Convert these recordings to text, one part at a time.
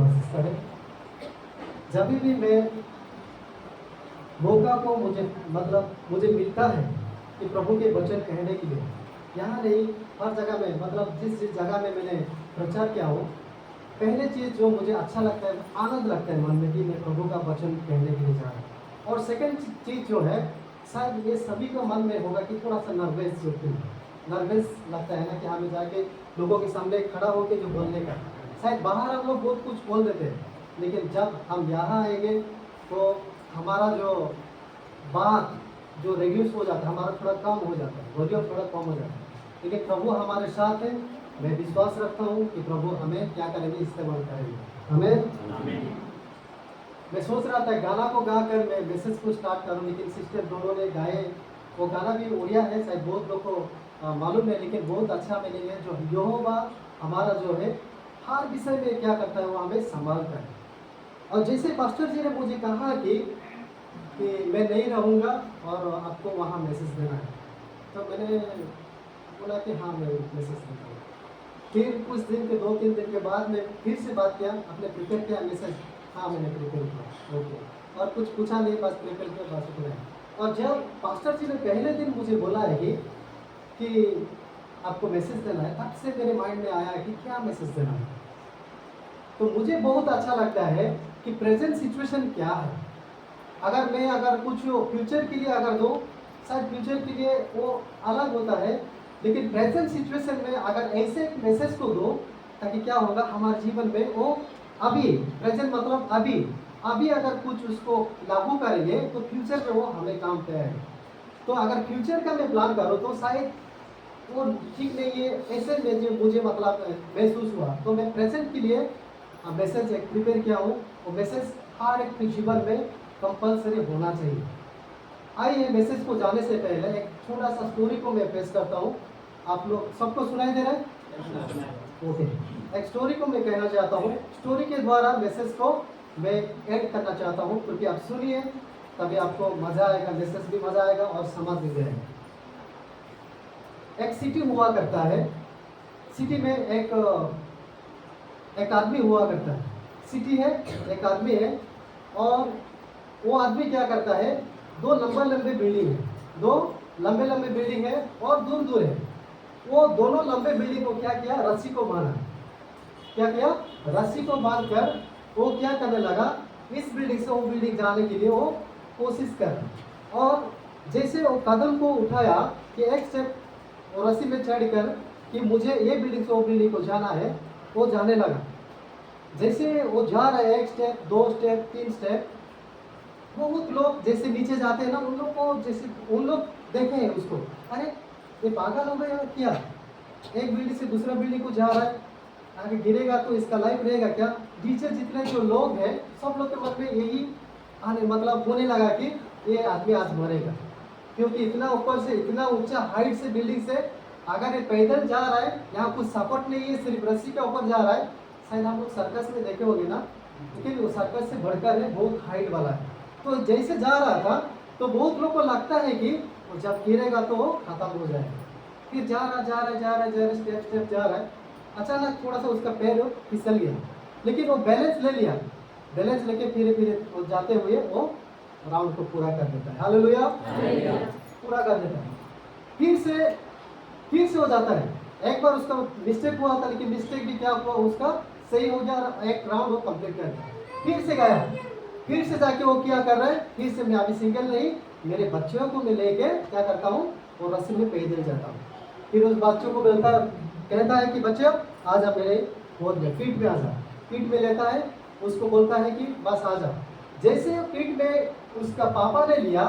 आशीष करे। जब भी मैं मौका को मुझे मिलता है कि प्रभु के वचन कहने के लिए, यहाँ नहीं हर जगह में, जिस जगह में मैंने प्रचार किया हो, पहले चीज़ जो मुझे अच्छा लगता है, आनंद लगता है मन में कि मैं प्रभु का वचन कहने के लिए जा रहा हूँ। और सेकंड चीज़ जो है, शायद ये सभी को मन में होगा कि थोड़ा सा नर्वस लगता है ना कि हमें जाके लोगों के सामने खड़ा होकर जो बोलने का, शायद बाहर हम लोग बहुत कुछ बोल देते हैं, लेकिन जब हम यहाँ आएंगे तो हमारा जो बात जो रेड्यूस हो जाता है, हमारा थोड़ा कम हो जाता है, वॉल्यूम थोड़ा कम हो जाता है। लेकिन प्रभु हमारे साथ है। मैं विश्वास रखता हूँ कि प्रभु हमें क्या करेंगे, इस्तेमाल करेंगे। हमें मैं सोच रहा था गाना को गाकर मैं मैसेज को स्टार्ट करूँ, लेकिन सिस्टर दोनों ने गाए। वो गाना भी उड़िया है, शायद बहुत लोग को मालूम है, लेकिन बहुत अच्छा मीनिंग है। जो यहोवा हमारा जो है हर विषय में क्या करता है, वो हमें संभालता है। और जैसे पास्टर जी ने मुझे कहा कि मैं नहीं रहूँगा और आपको वहाँ मैसेज देना है, तो मैंने बोला कि हाँ मैं मैसेज देता हूँ। फिर कुछ दिन के 2-3 दिन के बाद में फिर से बात किया, आपने प्रिपेयर किया मैसेज? हाँ मैंने प्रिपेयर किया। ओके, और कुछ पूछा नहीं, बस प्रिपेयर किया, बस उतना है। और जब पास्टर जी ने पहले दिन मुझे बोला है कि आपको मैसेज देना है, तब से मेरे माइंड में आया कि क्या मैसेज देना है। तो मुझे बहुत अच्छा लगता है कि प्रेजेंट सिचुएशन क्या है। अगर कुछ फ्यूचर के लिए अगर दो, शायद फ्यूचर के लिए वो अलग होता है, लेकिन प्रेजेंट सिचुएशन में अगर ऐसे एक मैसेज को दो, ताकि क्या होगा हमारे जीवन में, वो अभी प्रेजेंट मतलब अभी अगर कुछ उसको लागू करेंगे तो फ्यूचर में वो हमें काम पे आएगा। तो अगर फ्यूचर का मैं प्लान करूँ तो शायद वो ठीक नहीं है, ऐसे में मुझे महसूस हुआ। तो मैं प्रेजेंट के लिए मैसेज एक प्रिपेयर किया हूँ। वो मैसेज हर एक के जीवन में कंपलसरी होना चाहिए। आइए मैसेज को जाने से पहले एक छोटा सा स्टोरी को मैं पेश करता हूँ। आप लोग सबको सुनाई दे रहा है? ओके, एक स्टोरी को मैं कहना चाहता हूँ। स्टोरी के द्वारा मैसेज को मैं एड करना चाहता हूँ, क्योंकि आप सुनिए तभी आपको मज़ा आएगा, मैसेज भी मज़ा आएगा और समझ भी जाएगा। एक सिटी हुआ करता है, सिटी में एक आदमी हुआ करता है। सिटी है, एक आदमी है, और वो आदमी क्या करता है, दो लंबे बिल्डिंग है, दो लंबे बिल्डिंग है और दूर है। वो दोनों लंबे बिल्डिंग को क्या किया, रस्सी को बांधा। क्या किया, रस्सी को बांध कर वो क्या करने लगा, इस बिल्डिंग से वो बिल्डिंग जाने के लिए वो कोशिश कर। और जैसे वो कदम को उठाया कि एक स्टेप वो रस्सी में चढ़कर कि मुझे ये बिल्डिंग से वो बिल्डिंग को जाना है, वो जाने लगा। जैसे वो जा रहा है, 1 स्टेप 2 स्टेप 3 स्टेप, बहुत लोग जैसे नीचे जाते हैं ना, उन लोग देखे हैं उसको, अरे ये पागल हो गया क्या, एक बिल्डिंग से दूसरा बिल्डिंग को जा रहा है, आगे गिरेगा तो इसका लाइफ रहेगा क्या। नीचे जितने जो लोग हैं सब लोग के मन में यही होने लगा कि ये आदमी आज मरेगा, क्योंकि इतना ऊपर से, इतना ऊंचा हाइट से बिल्डिंग से अगर ये पैदल जा रहा है, यहाँ कुछ सपोर्ट नहीं है, सिर्फ रस्सी के ऊपर जा रहा है। शायद हम लोग सर्कस में देखे होंगे ना, लेकिन वो सर्कस से बढ़कर है, बहुत हाइट वाला है। तो जैसे जा रहा था तो बहुत लोग को लगता है कि वो जब गिरेगा तो वो खत्म हो जाएगा। फिर जा रहा स्टेप जा रहा है, अचानक थोड़ा सा उसका पैर फिसल गया, लेकिन वो बैलेंस ले लिया। बैलेंस लेके फिर वो जाते हुए वो राउंड को पूरा कर देता है। हालेलुया, पूरा कर देता है। फिर से हो जाता है। एक बार उसका मिस्टेक हुआ था, लेकिन मिस्टेक भी क्या हुआ, उसका सही हो गया, एक राउंड वो कंप्लीट कर दिया। फिर से गया, फिर से जाके वो क्या कर रहा है, फिर से मैं अभी सिंगल नहीं, मेरे बच्चों को मैं लेके क्या करता हूँ, वो रस्सी में पैदल जाता हूँ। फिर उस बच्चों को कहता है कि बच्चे आ जा मेरे गोद में, पीठ में आ जा। पीठ में लेता है, उसको बोलता है कि बस आ जा। जैसे पीठ में उसका पापा ने लिया,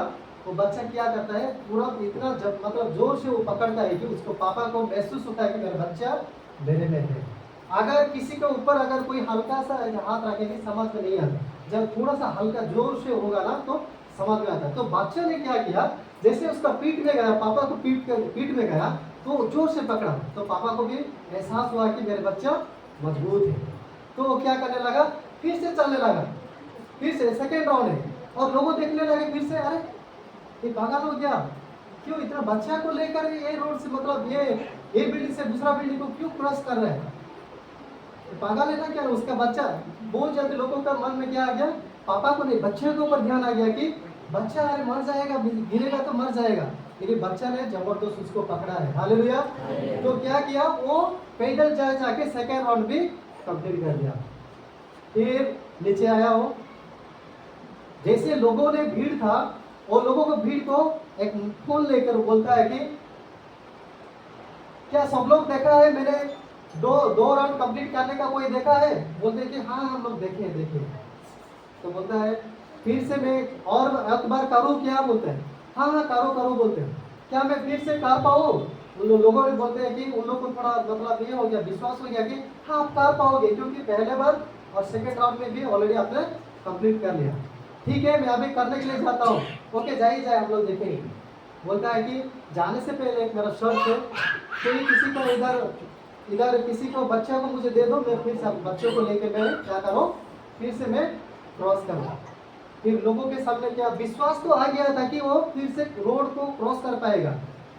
वो बच्चा क्या करता है, पूरा इतना जोर से वो पकड़ता है कि उसको पापा को महसूस होता है कि मेरा बच्चा मेरे में है। अगर किसी के ऊपर अगर कोई हल्का सा हाथ रखेंगे समझ में नहीं आता, जब थोड़ा सा हल्का जोर से होगा ना तो समझ में आता है। तो बच्चे ने क्या किया, जैसे उसका पीठ में गया, पापा को पीठ में गया तो जोर से पकड़ा, तो पापा को भी एहसास हुआ कि मेरा बच्चा मजबूत है। तो वो क्या करने लगा, फिर से चलने लगा, फिर से सेकेंड राउंड है, और लोगों देखने लगे फिर से, अरे ये पागल हो गया, क्यों इतना बच्चा को लेकर ये रोड से ये बिल्डिंग से दूसरा बिल्डिंग को क्यों क्रॉस कर रहे हैं। पागल है ना क्या उसका बच्चा। बहुत ज्यादा लोगों का मन में क्या आ गया, पापा को नहीं बच्चे के ऊपर ध्यान आ गया कि बच्चा अरे मर जाएगा, गिरेगा तो मर जाएगा। लेकिन बच्चा ने जबरदस्त उसको पकड़ा है। हालेलुया। तो क्या किया, वो पैदल जाके सेकेंड राउंड भी कंप्लीट कर दिया। फिर नीचे आया वो, जैसे लोगों ने भीड़ था और लोगों को भीड़ को एक फोन लेकर बोलता है कि क्या सब लोग देखा है, मैंने दो राउंड कंप्लीट करने का कोई देखा है? बोलते हैं कि हाँ हम लोग देखे। तो बोलता है फिर से मैं और एक बार करूँ क्या? बोलते हैं हाँ करो बोलते हैं। क्या मैं फिर से कर पाऊँ? उन लोगों ने बोलते हैं कि उन लोग को थोड़ा मतलब ये हो गया, विश्वास हो गया कि हाँ आप कर पाओगे, क्योंकि पहले बार और सेकेंड राउंड में भी ऑलरेडी आपने कंप्लीट कर लिया। ठीक है मैं अभी करने के लिए जाता हूँ। ओके जाइए हम लोग देखेंगे। बोलता है कि जाने से पहले एक मेरा शर्त है, कोई किसी को इधर किसी को बच्चे को मुझे दे दो, मैं फिर से बच्चों को लेकर मैं क्या करूँ, फिर से मैं क्रॉस करूँ। फिर लोगों के सामने क्या विश्वास तो आ गया था कि वो फिर से रोड को क्रॉस कर पाएगा।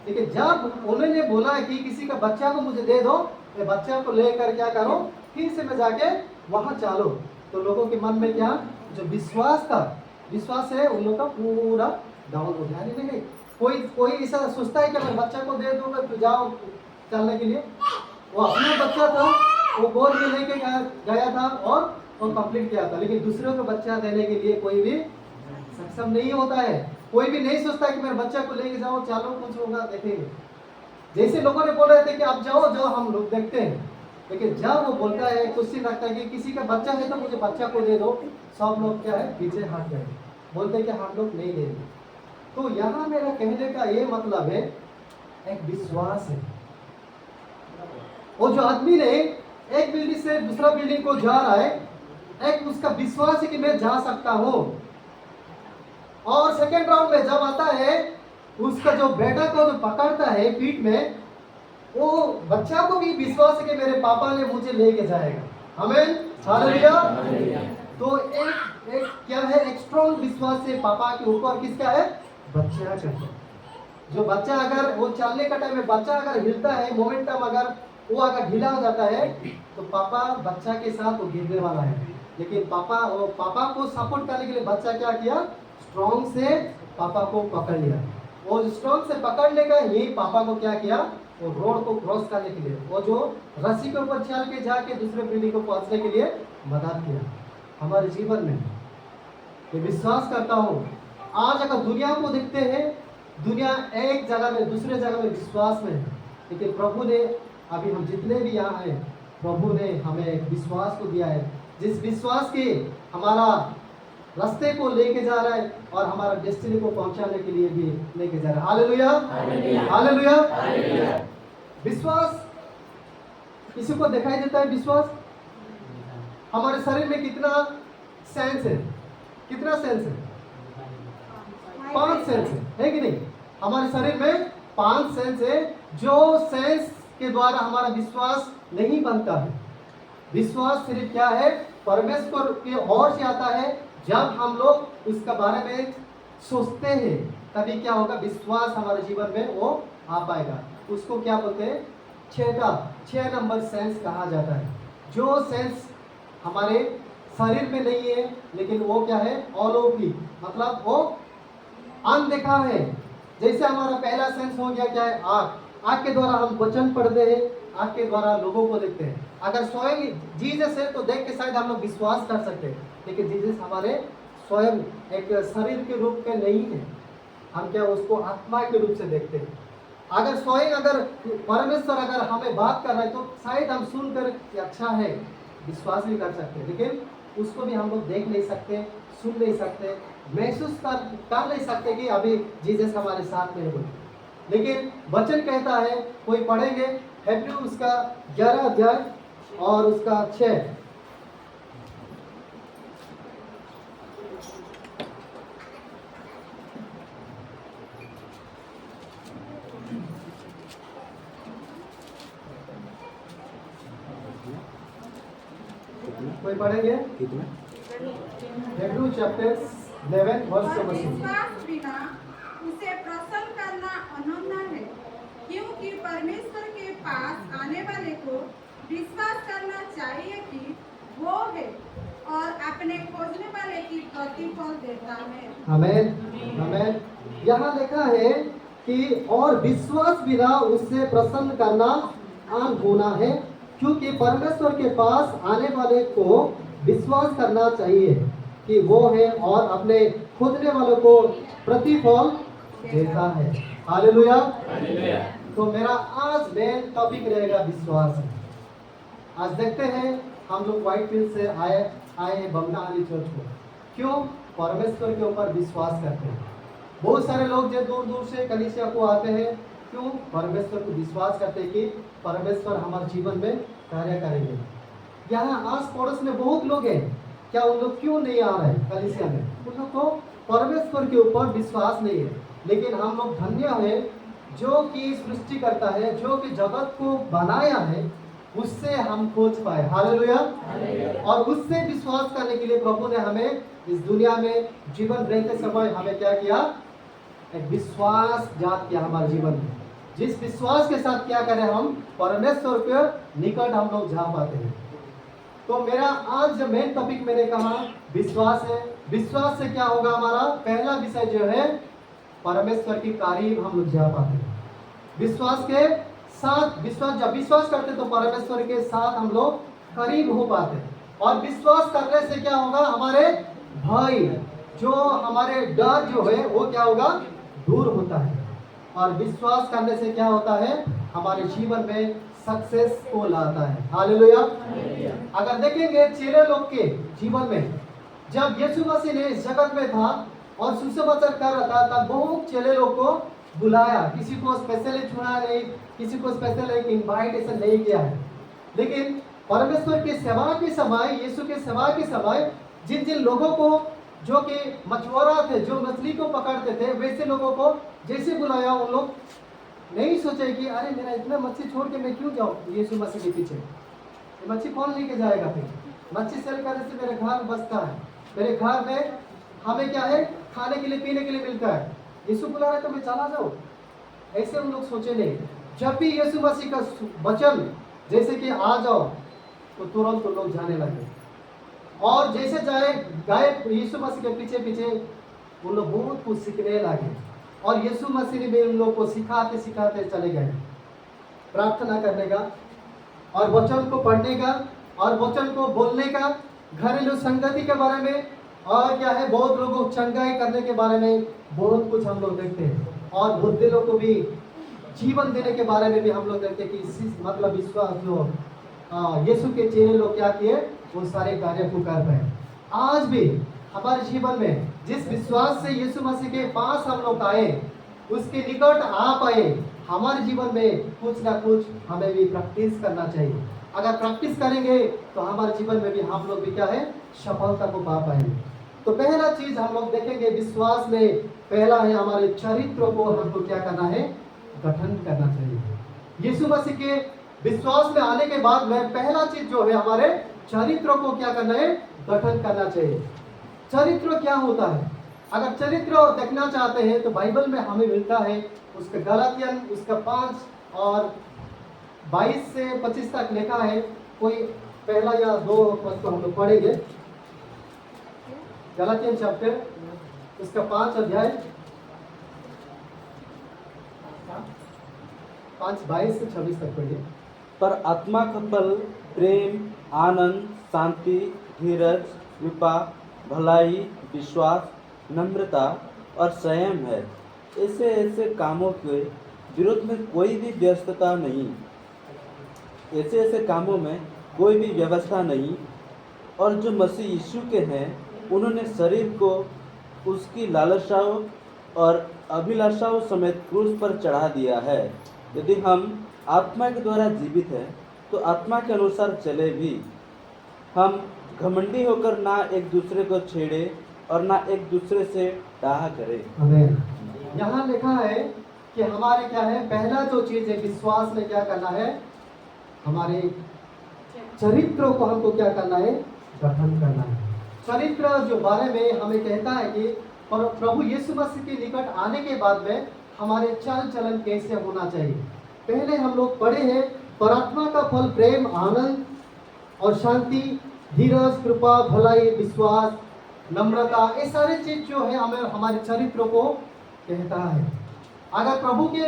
लेकिन जब उन्होंने बोला कि किसी का बच्चा को मुझे दे दो, मैं बच्चा को लेकर क्या करूँ, फिर से मैं जाके वहाँ चालू। तो लोगों के मन में क्या जो विश्वास है उन लोगों का पूरा डाउन हो गया। नहीं कोई ऐसा सोचता है कि मैं बच्चा को दे दूंगा तो जाओ चलने के लिए। वो अपना बच्चा था, वो गोद में लेके गया था और वो कंप्लीट किया था। लेकिन दूसरों को बच्चा देने के लिए कोई भी सक्षम नहीं होता है। कोई भी नहीं सोचता कि मेरे बच्चा को लेके जाओ, चलो कुछ होगा देखेंगे। जैसे लोगों ने बोल रहे थे कि आप जाओ हम लोग देखते हैं। लेकिन जब वो बोलता है, क्वेश्चन रखता है कि किसी का बच्चा है तो मुझे बच्चा को दे दो, सब लोग क्या है पीछे हट गए, बोलते हैं कि हम लोग नहीं देंगे। तो यहाँ मेरा कहने का ये मतलब है एक विश्वास है। वो जो आदमी ने एक बिल्डिंग से दूसरा बिल्डिंग को जा रहा है, एक उसका विश्वास है कि मैं जा सकता हूँ। और सेकेंड राउंड में जब आता है, उसका जो बेटा को जो पकड़ता है पीठ में, वो बच्चा को भी विश्वास है कि मेरे पापा ने मुझे लेके जाएगा। आमीन हालेलुया। तो एक क्या है, एक स्ट्रॉन्ग विश्वास है पापा के ऊपर। किसका है? बच्चा का। जो बच्चा अगर वो चलने का टाइम में बच्चा अगर हिलता है, मोमेंटम अगर वो अगर ढीला हो जाता है तो पापा बच्चा के साथ वो गिरने वाला है। लेकिन पापा को सपोर्ट करने के लिए बच्चा क्या किया, स्ट्रॉन्ग से पापा को पकड़ लिया। वो स्ट्रॉन्ग से पकड़ने का यही पापा को क्या किया, वो रोड को क्रॉस करने के लिए, वो जो रस्सी के ऊपर चल के जाके दूसरे बिल्डिंग को पहुंचने के लिए मदद किया। हमारे जीवन में ये विश्वास करता हूँ, आज अगर दुनिया को देखते हैं, दुनिया एक जगह में दूसरे जगह में विश्वास में है। लेकिन प्रभु ने, अभी हम जितने भी यहाँ हैं, प्रभु ने हमें एक विश्वास को दिया है, जिस विश्वास के हमारा रास्ते को लेके जा रहा है और हमारा डेस्टिनी को पहुंचाने के लिए भी लेके जा रहा है। Hallelujah hallelujah. विश्वास किसी को दिखाई देता है? विश्वास हमारे शरीर में कितना सेंस है? कितना सेंस है? 5 सेंस है कि नहीं? हमारे शरीर में 5 सेंस है, जो सेंस के द्वारा हमारा विश्वास नहीं बनता है। विश्वास सिर्फ क्या है, परमेश्वर की ओर से आता है। जब हम लोग उसका बारे में सोचते हैं तभी क्या होगा, विश्वास हमारे जीवन में वो आ पाएगा। उसको क्या बोलते हैं, 6 नंबर सेंस कहा जाता है। जो सेंस हमारे शरीर में नहीं है, लेकिन वो क्या है, अलौकिक, मतलब वो अनदेखा है। जैसे हमारा पहला सेंस हो गया क्या है, आँख के द्वारा हम वचन पढ़ते हैं, आँख के द्वारा लोगों को देखते हैं। अगर स्वयं जीसस है तो देख के शायद हम लोग विश्वास कर सकते हैं, लेकिन जीसस हमारे स्वयं एक शरीर के रूप में नहीं है। हम क्या उसको आत्मा के रूप से देखते हैं। अगर स्वयं अगर परमेश्वर अगर हमें बात कर रहा है तो शायद हम सुनकर अच्छा है विश्वास भी कर सकते हैं, लेकिन उसको भी हम लोग देख नहीं सकते, सुन नहीं सकते, महसूस कर नहीं सकते कि अभी जीसस हमारे साथ में है। लेकिन वचन कहता है, कोई पढ़ेंगे हेब्रू उसका 11 अध्याय और उसका 6। कोई पढ़ेंगे? Hebrews chapter 11 verse number 6। विश्वास बिना उसे प्रसन्न करना अनन्य है, क्योंकि परमेश्वर के पास आने वाले को विश्वास करना चाहिए कि वो है और अपने खोजने वाले की प्रतिफल देता है। आमेन आमेन। यहाँ लिखा है कि और विश्वास बिना उससे प्रसन्न करना आन होना है, क्योंकि परमेश्वर के पास आने वाले को विश्वास करना चाहिए कि वो है और अपने खोजने वालों को प्रतिफल देता है। हालेलुया। तो मेरा आज मेन टॉपिक रहेगा विश्वास। आज देखते हैं हम लोग व्हाइट फील्ड से आए हैं बमनाली चर्च को। क्यों? परमेश्वर के ऊपर विश्वास करते हैं। बहुत सारे लोग जो दूर दूर से कलीसिया को आते हैं, क्यों? परमेश्वर को विश्वास करते हैं कि परमेश्वर हमारे जीवन में कार्य करेंगे। यहाँ आस पड़ोस में बहुत लोग हैं, क्या उन लोग क्यों नहीं आ रहे हैं कलीसिया में? उन लोग को परमेश्वर के ऊपर विश्वास नहीं है। लेकिन हम लोग धन्य हैं जो कि सृष्टि करता है, जो कि जगत को बनाया है, उससे हम खोज पाए। हालेलुया। और उससे विश्वास करने के लिए प्रभु ने हमें इस दुनिया में जीवन रहते समय हमें क्या किया? एक विश्वास जात किया हमारे जीवन में। जिस विश्वास के साथ क्या करें, हम परमेश्वर के निकट हम लोग जा पाते हैं। तो मेरा आज जो मेन टॉपिक मैंने कहा विश्वास है। विश्वास से क्या होगा? हमारा पहला विषय जो है परमेश्वर की करीब हम लोग जा पाते हैं। विश्वास के साथ जब विश्वास करते तो परमेश्वर के साथ हम लोग करीब हो पाते हैं। और विश्वास करने से क्या होगा? हमारे भय जो हमारे डर जो है वो क्या होगा? दूर होता है। और विश्वास करने से क्या होता है? हमारे जीवन में सक्सेस को लाता है। हालेलुया। अगर देखेंगे चेले लोग के जीवन में, जब यीशु मसीह ने इस जगत में था और सुसमाचार कर रहा था, तब बहुत चेले लोग को बुलाया। किसी को स्पेशली चुना नहीं, किसी को स्पेशल एक इनवाइटेशन नहीं किया है। लेकिन परमेश्वर की सेवा के समय, यीशु के सेवा के समय जिन जिन लोगों को जो कि मछुआरा थे, जो मछली को पकड़ते थे, वैसे लोगों को जैसे बुलाया, उन लोग नहीं सोचे कि अरे मेरा इतना मच्छी छोड़ के मैं क्यों जाऊँ यीशु मसीह के पीछे। मच्छी कौन लेके जाएगा? फिर मच्छी सेल करने से मेरे घर बसता है, मेरे घर में हमें क्या है? खाने के लिए पीने के लिए मिलता है। यीशु बुला रहा है तो मैं चला जाऊँ, ऐसे उन लोग सोचे नहीं। जब भी यीशु मसीह का वचन जैसे कि आ जाओ, तो तुरंत लोग जाने लगे। और जैसे गए यीशु मसीह के पीछे पीछे, उन लोग बहुत कुछ सीखने लगे। और यीशु मसीह ने भी उन लोग को सिखाते सिखाते चले गए प्रार्थना करने का, और वचन को पढ़ने का, और वचन को बोलने का, घरेलू संगति के बारे में, और क्या है बहुत लोगों को चंगाई करने के बारे में बहुत कुछ हम लोग देखते हैं। और बुद्धि लोग को भी जीवन देने के बारे में भी हम लोग देखते हैं कि इसी मतलब विश्वास जो यीशु के चेले लोग क्या किए, वो सारे कार्य को कर पाए। आज भी हमारे जीवन में जिस विश्वास से यीशु मसीह के पास हम लोग आए, उसके निकट आ पाए, हमारे जीवन में कुछ ना कुछ हमें भी प्रैक्टिस करना चाहिए। अगर प्रैक्टिस करेंगे तो हमारे जीवन में भी हम लोग भी क्या है? सफलता को पा पाएंगे। तो पहला चीज हम लोग देखेंगे विश्वास में, पहला है हमारे चरित्र को हमको क्या करना है? गठन करना चाहिए। यीशु मसीह के विश्वास में आने के बाद में पहला चीज जो है हमारे चरित्र को क्या करना है? गठन करना चाहिए। चरित्र क्या होता है? अगर चरित्र देखना चाहते हैं तो बाइबल में हमें मिलता है, उसका गलातियन उसका 5 और 22 से 25 तक लिखा है। कोई पहला या 2 पद को हम लोग पढ़ेंगे। गलातियन चैप्टर उसका 5 अध्याय 5:22 से 26 तक पढ़िए। पर आत्मा का फल प्रेम, आनंद, शांति, धीरज, कृपा, भलाई, विश्वास, नम्रता और संयम है। ऐसे कामों के विरोध में कोई भी व्यस्तता नहीं, ऐसे कामों में कोई भी व्यवस्था नहीं। और जो मसीह यीशु के हैं, उन्होंने शरीर को उसकी लालसाओं और अभिलाषाओं समेत क्रूस पर चढ़ा दिया है। यदि हम आत्मा के द्वारा जीवित हैं तो आत्मा के अनुसार चले भी। हम घमंडी होकर ना एक दूसरे को छेड़े और ना एक दूसरे से डाह करें। आमीन। यहाँ लिखा है कि हमारे क्या है? पहला जो चीज है विश्वास में क्या करना है? हमारे चरित्र को हमको क्या करना है? गठन करना है। चरित्र जो बारे में हमें कहता है कि प्रभु यीशु मसीह के निकट आने के बाद में हमारे चाल चलन कैसे होना चाहिए। पहले हम लोग पढ़े हैं पर आत्मा का फल प्रेम, आनंद और शांति, धीरज, कृपा, भलाई, विश्वास, नम्रता, ये सारे चीज जो है हमें हमारे चरित्र को कहता है। अगर प्रभु के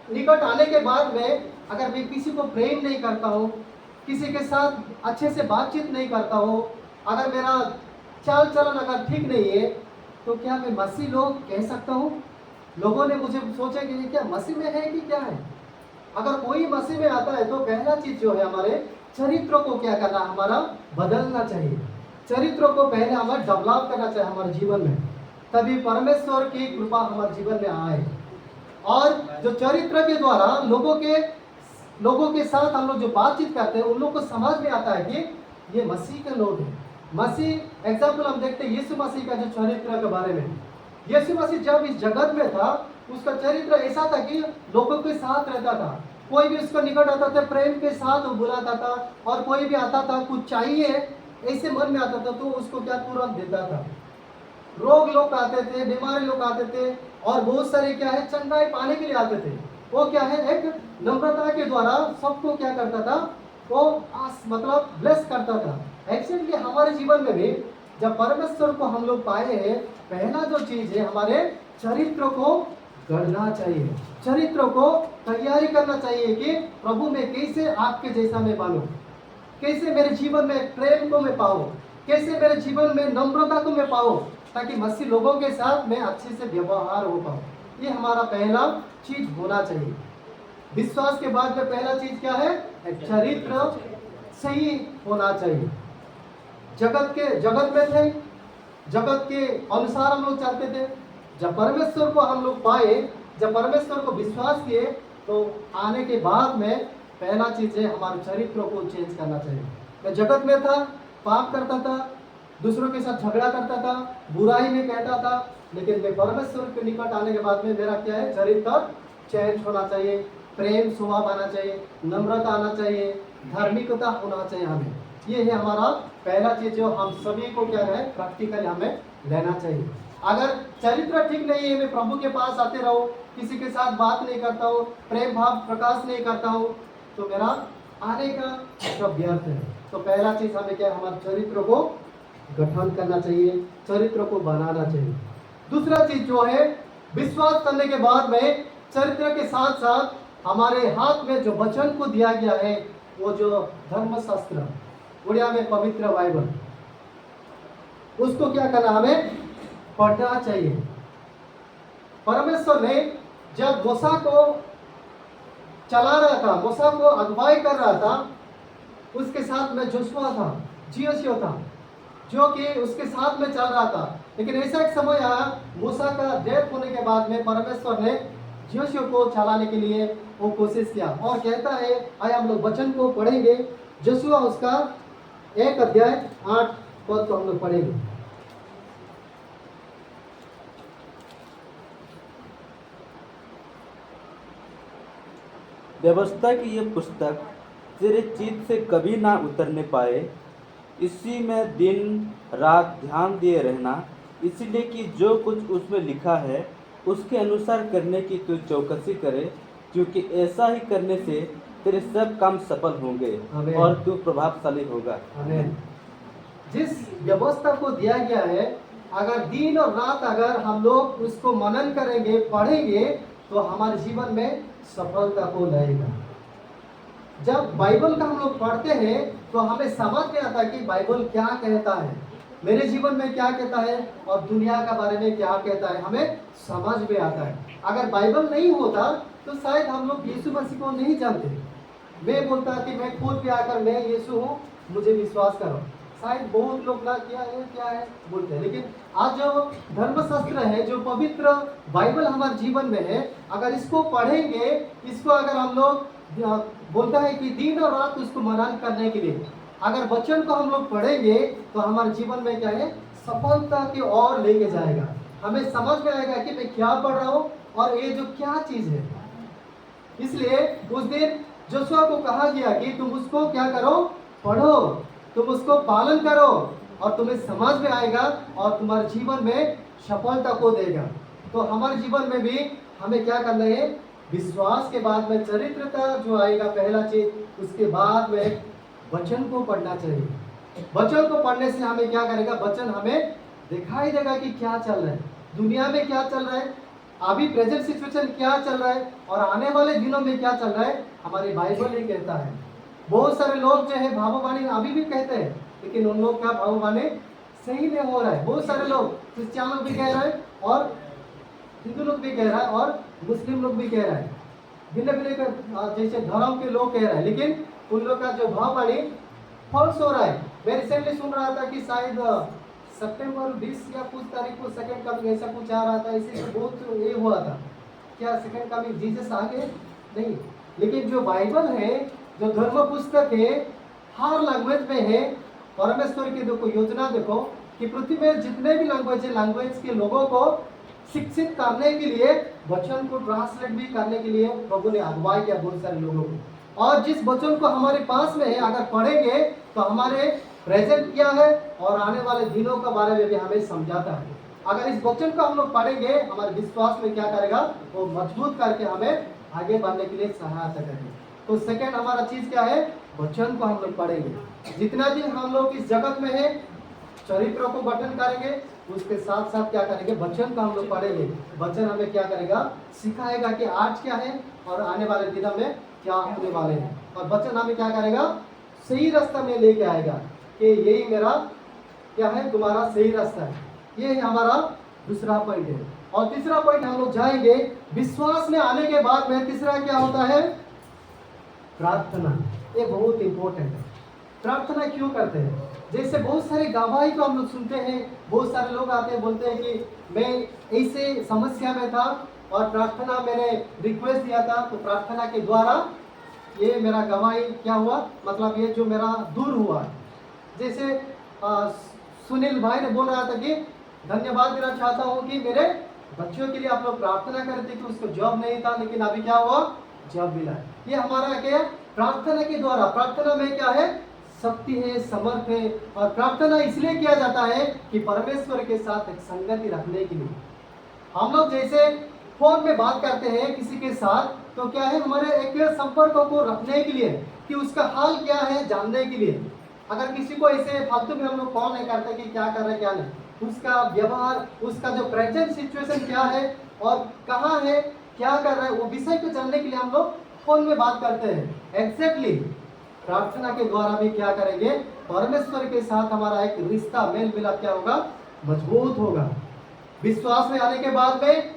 निकट आने के बाद में अगर मैं किसी को प्रेम नहीं करता हूँ, किसी के साथ अच्छे से बातचीत नहीं करता हूँ, अगर मेरा चाल चलन अगर ठीक नहीं है, तो क्या मैं मसीह लोग कह सकता हूँ? लोगों ने मुझे सोचा कि ये क्या मसीह में है कि क्या है? अगर कोई मसीह में आता है तो पहला चीज जो है हमारे चरित्र को क्या करना, हमारा बदलना चाहिए। चरित्र को पहले हमें डेवलप करना चाहिए हमारे जीवन में, तभी परमेश्वर की कृपा हमारे जीवन में आए। और जो चरित्र के द्वारा लोगों के साथ हम लोग जो बातचीत करते हैं, उन लोग को समझ में आता है कि ये मसीह के लोग हैं। मसीह एग्जाम्पल हम देखते हैं यीशु मसीह का जो चरित्र के बारे में। यीशु मसीह जब इस जगत में था, उसका चरित्र ऐसा था कि लोगों के साथ रहता था। कोई भी उसका निकट आता था, प्रेम के साथ वो बुलाता था, और कोई भी आता था कुछ चाहिए ऐसे मन में आता था तो उसको क्या तुरंत देता था। रोग लोग आते थे, बीमारी लोग आते थे, और बहुत सारे क्या है चंगाई पाने के लिए आते थे। वो क्या है एक नम्रता के द्वारा सबको क्या करता था, वो मतलब ब्लेस करता था। एक्चुअली हमारे जीवन में भी जब परमेश्वर को हम लोग पाए हैं, पहला जो चीज है हमारे चरित्र को गढ़ना चाहिए, चरित्र को तैयारी करना चाहिए कि प्रभु में कैसे आपके जैसा मैं बनूं, कैसे मेरे जीवन में प्रेम को मैं पाऊं, कैसे मेरे जीवन में नम्रता को मैं पाऊं, ताकि मसीह लोगों के साथ मैं अच्छे से व्यवहार हो पाऊं। ये हमारा पहला चीज होना चाहिए। विश्वास के बाद में पहला चीज क्या है, चरित्र सही होना चाहिए। जगत में थे, जगत के अनुसार हम लोग चलते थे। जब परमेश्वर को हम लोग पाए, जब परमेश्वर को विश्वास किए, तो आने के बाद में पहला चीज है हमारे चरित्र को चेंज करना चाहिए। मैं जगत में था, पाप करता था, दूसरों के साथ झगड़ा करता था, बुराई में कहता था, लेकिन मैं परमेश्वर के निकट आने के बाद में मेरा क्या है, चरित्र चेंज होना चाहिए, प्रेम स्वभाव आना चाहिए, नम्रता आना चाहिए, धार्मिकता होना चाहिए हमें। ये है हमारा पहला चीज जो हम सभी को क्या है प्रैक्टिकली हमें लेना चाहिए। अगर चरित्र ठीक नहीं है, मैं प्रभु के पास आते रहूं, किसी के साथ बात नहीं करता हूँ, प्रेम भाव प्रकाश नहीं करता हूँ, तो मेरा आने का सब व्यर्थ है। तो पहला चीज हमें क्या है, हमारे चरित्र को गठन करना चाहिए, चरित्र को बनाना चाहिए। दूसरा चीज जो है, विश्वास करने के बाद में चरित्र के साथ साथ हमारे हाथ में जो वचन को दिया गया है, वो जो धर्मशास्त्र, उड़िया में पवित्र बाइबल, उसको क्या करना, हमें पढ़ना चाहिए। परमेश्वर ने जब मूसा को चला रहा था, मूसा को अगुवाई कर रहा था, उसके साथ में जोशुआ था, जियोशियो था, जो कि उसके साथ में चल रहा था। लेकिन ऐसा एक समय आया, मूसा का डेथ होने के बाद में परमेश्वर ने जियोशियो को चलाने के लिए वो कोशिश किया, और कहता है, आइए हम लोग वचन को पढ़ेंगे। जोशुआ उसका 1 अध्याय 8 पद को हम लोग पढ़ेंगे। व्यवस्था की ये पुस्तक तेरे चित्त से कभी ना उतरने पाए, इसी में दिन रात ध्यान दिए रहना, इसलिए कि जो कुछ उसमें लिखा है उसके अनुसार करने की तू चौकसी करे, क्योंकि ऐसा ही करने से तेरे सब काम सफल होंगे और तू प्रभावशाली होगा। आमीन। जिस व्यवस्था को दिया गया है, अगर दिन और रात अगर हम लोग उसको मनन करेंगे, पढ़ेंगे, तो हमारे जीवन में सफलता को लाएगा। जब बाइबल का हम लोग पढ़ते हैं तो हमें समझ में आता है कि बाइबल क्या कहता है, मेरे जीवन में क्या कहता है, और दुनिया के बारे में क्या कहता है, हमें समझ में आता है। अगर बाइबल नहीं होता तो शायद हम लोग यीशु मसीह को नहीं जानते। मैं बोलता कि मैं खुद भी आकर मैं यीशु हूँ, मुझे विश्वास करो, शायद बहुत लोग ना क्या है बोलते हैं। लेकिन आज जो धर्मशास्त्र है, जो पवित्र बाइबल हमारे जीवन में है, अगर इसको पढ़ेंगे, इसको अगर हम लोग बोलता है कि दिन और रात उसको मनन करने के लिए अगर वचन को हम लोग पढ़ेंगे, तो हमारे जीवन में क्या है, सफलता की ओर लेके जाएगा। हमें समझ में आएगा कि मैं क्या पढ़ रहा हूँ और ये जो क्या चीज है। इसलिए उस दिन जोशुआ को कहा गया कि तुम उसको क्या करो, पढ़ो, तुम उसको पालन करो, और तुम्हें समझ में आएगा और तुम्हारे जीवन में सफलता को देगा। तो हमारे जीवन में भी हमें क्या करना है, विश्वास के बाद में चरित्रता जो आएगा पहला चीज, उसके बाद में वचन को पढ़ना चाहिए। वचन को पढ़ने से हमें क्या करेगा, वचन हमें दिखाई देगा कि क्या चल रहा है, दुनिया में क्या चल रहा है, अभी प्रेजेंट सिचुएशन क्या चल रहा है और आने वाले दिनों में क्या चल रहा है। हमारी बाइबल ही कहता है। बहुत सारे लोग जो है भविष्यवाणी अभी भी कहते हैं, लेकिन उन लोग का भविष्यवाणी सही नहीं हो रहा है। बहुत सारे लोग, क्रिश्चियन लोग भी कह रहा है और हिंदू लोग भी कह रहा है और मुस्लिम लोग भी कह रहा है, भिन्न भिन्न जैसे धर्म के लोग कह रहे हैं, लेकिन उन लोग का जो भविष्यवाणी फॉल्स हो रहा है। मैं रिसेंटली सुन रहा था कि शायद सितंबर 20 या कुछ तारीख को सेकंड कमिंग ऐसा कुछ आ रहा था, इसी से बहुत ये हुआ था। क्या सेकंड कमिंग जीसस आ गए? नहीं, लेकिन जो बाइबल है, जो धर्म पुस्तक है, हर लैंग्वेज में है। परमेश्वर की देखो योजना, देखो कि पृथ्वी में जितने भी लैंग्वेज है, लैंग्वेज के लोगों को शिक्षित करने के लिए, वचन को ट्रांसलेट भी करने के लिए प्रभु ने अगुवाई किया बहुत सारे लोगों को। और जिस वचन को हमारे पास में है, अगर पढ़ेंगे तो हमारे प्रेजेंट क्या है और आने वाले दिनों के बारे में भी हमें समझाता है। अगर इस वचन को हम लोग पढ़ेंगे, हमारे विश्वास में क्या करेगा, वो मजबूत करके हमें आगे बढ़ने के लिए सहायता करेगा। तो सेकंड हमारा चीज क्या है, वचन को हम लोग पढ़ेंगे। जितना दिन हम लोग इस जगत में है, चरित्रों को गठन करेंगे, उसके साथ साथ क्या करेंगे, वचन को हम लोग पढ़ेंगे। वचन हमें क्या करेगा, सिखाएगा कि आज क्या है और आने वाले दिनों में क्या होने वाले हैं। और वचन हमें क्या करेगा, सही रास्ता में लेके आएगा कि यही मेरा क्या है, तुम्हारा सही रास्ता है। ये हमारा दूसरा पॉइंट है। और तीसरा पॉइंट हम लोग जाएंगे, विश्वास में आने के बाद में तीसरा क्या होता है, प्रार्थना। ये बहुत इंपॉर्टेंट है। प्रार्थना क्यों करते हैं? जैसे बहुत सारे गवाही को हम लोग सुनते हैं, बहुत सारे लोग आते हैं बोलते हैं कि मैं ऐसे समस्या में था और प्रार्थना मैंने रिक्वेस्ट दिया था, तो प्रार्थना के द्वारा ये मेरा गवाही क्या हुआ, मतलब ये जो मेरा दूर हुआ। जैसे सुनील भाई ने बोल रहा था कि धन्यवाद देना चाहता हूँ कि मेरे बच्चों के लिए आप लोग प्रार्थना करते कि उसको जॉब नहीं था, लेकिन अभी क्या हुआ, जॉब मिला। ये हमारा क्या है, प्रार्थना के द्वारा। प्रार्थना में क्या है, शक्ति है, समर्थ है। और प्रार्थना इसलिए किया जाता है कि परमेश्वर के साथ एक संगति रखने के लिए। हम लोग जैसे फोन में बात करते हैं किसी के साथ, तो क्या है, हमारे एक संपर्क को रखने के लिए, कि उसका हाल क्या है जानने के लिए। अगर किसी को ऐसे फालतू में हम लोग कॉल नहीं करते कि क्या कर रहे हैं क्या नहीं, उसका व्यवहार, उसका जो प्रेजेंट सिचुएशन क्या है और कहाँ है, क्या कर रहा है, वो विषय को जानने के लिए हम लोग फोन में बात करते हैं। एग्जैक्टली प्रार्थना के द्वारा भी क्या करेंगे, परमेश्वर के साथ हमारा एक रिश्ता, मेल मिलाप क्या होगा, मजबूत होगा। विश्वास में आने के बाद में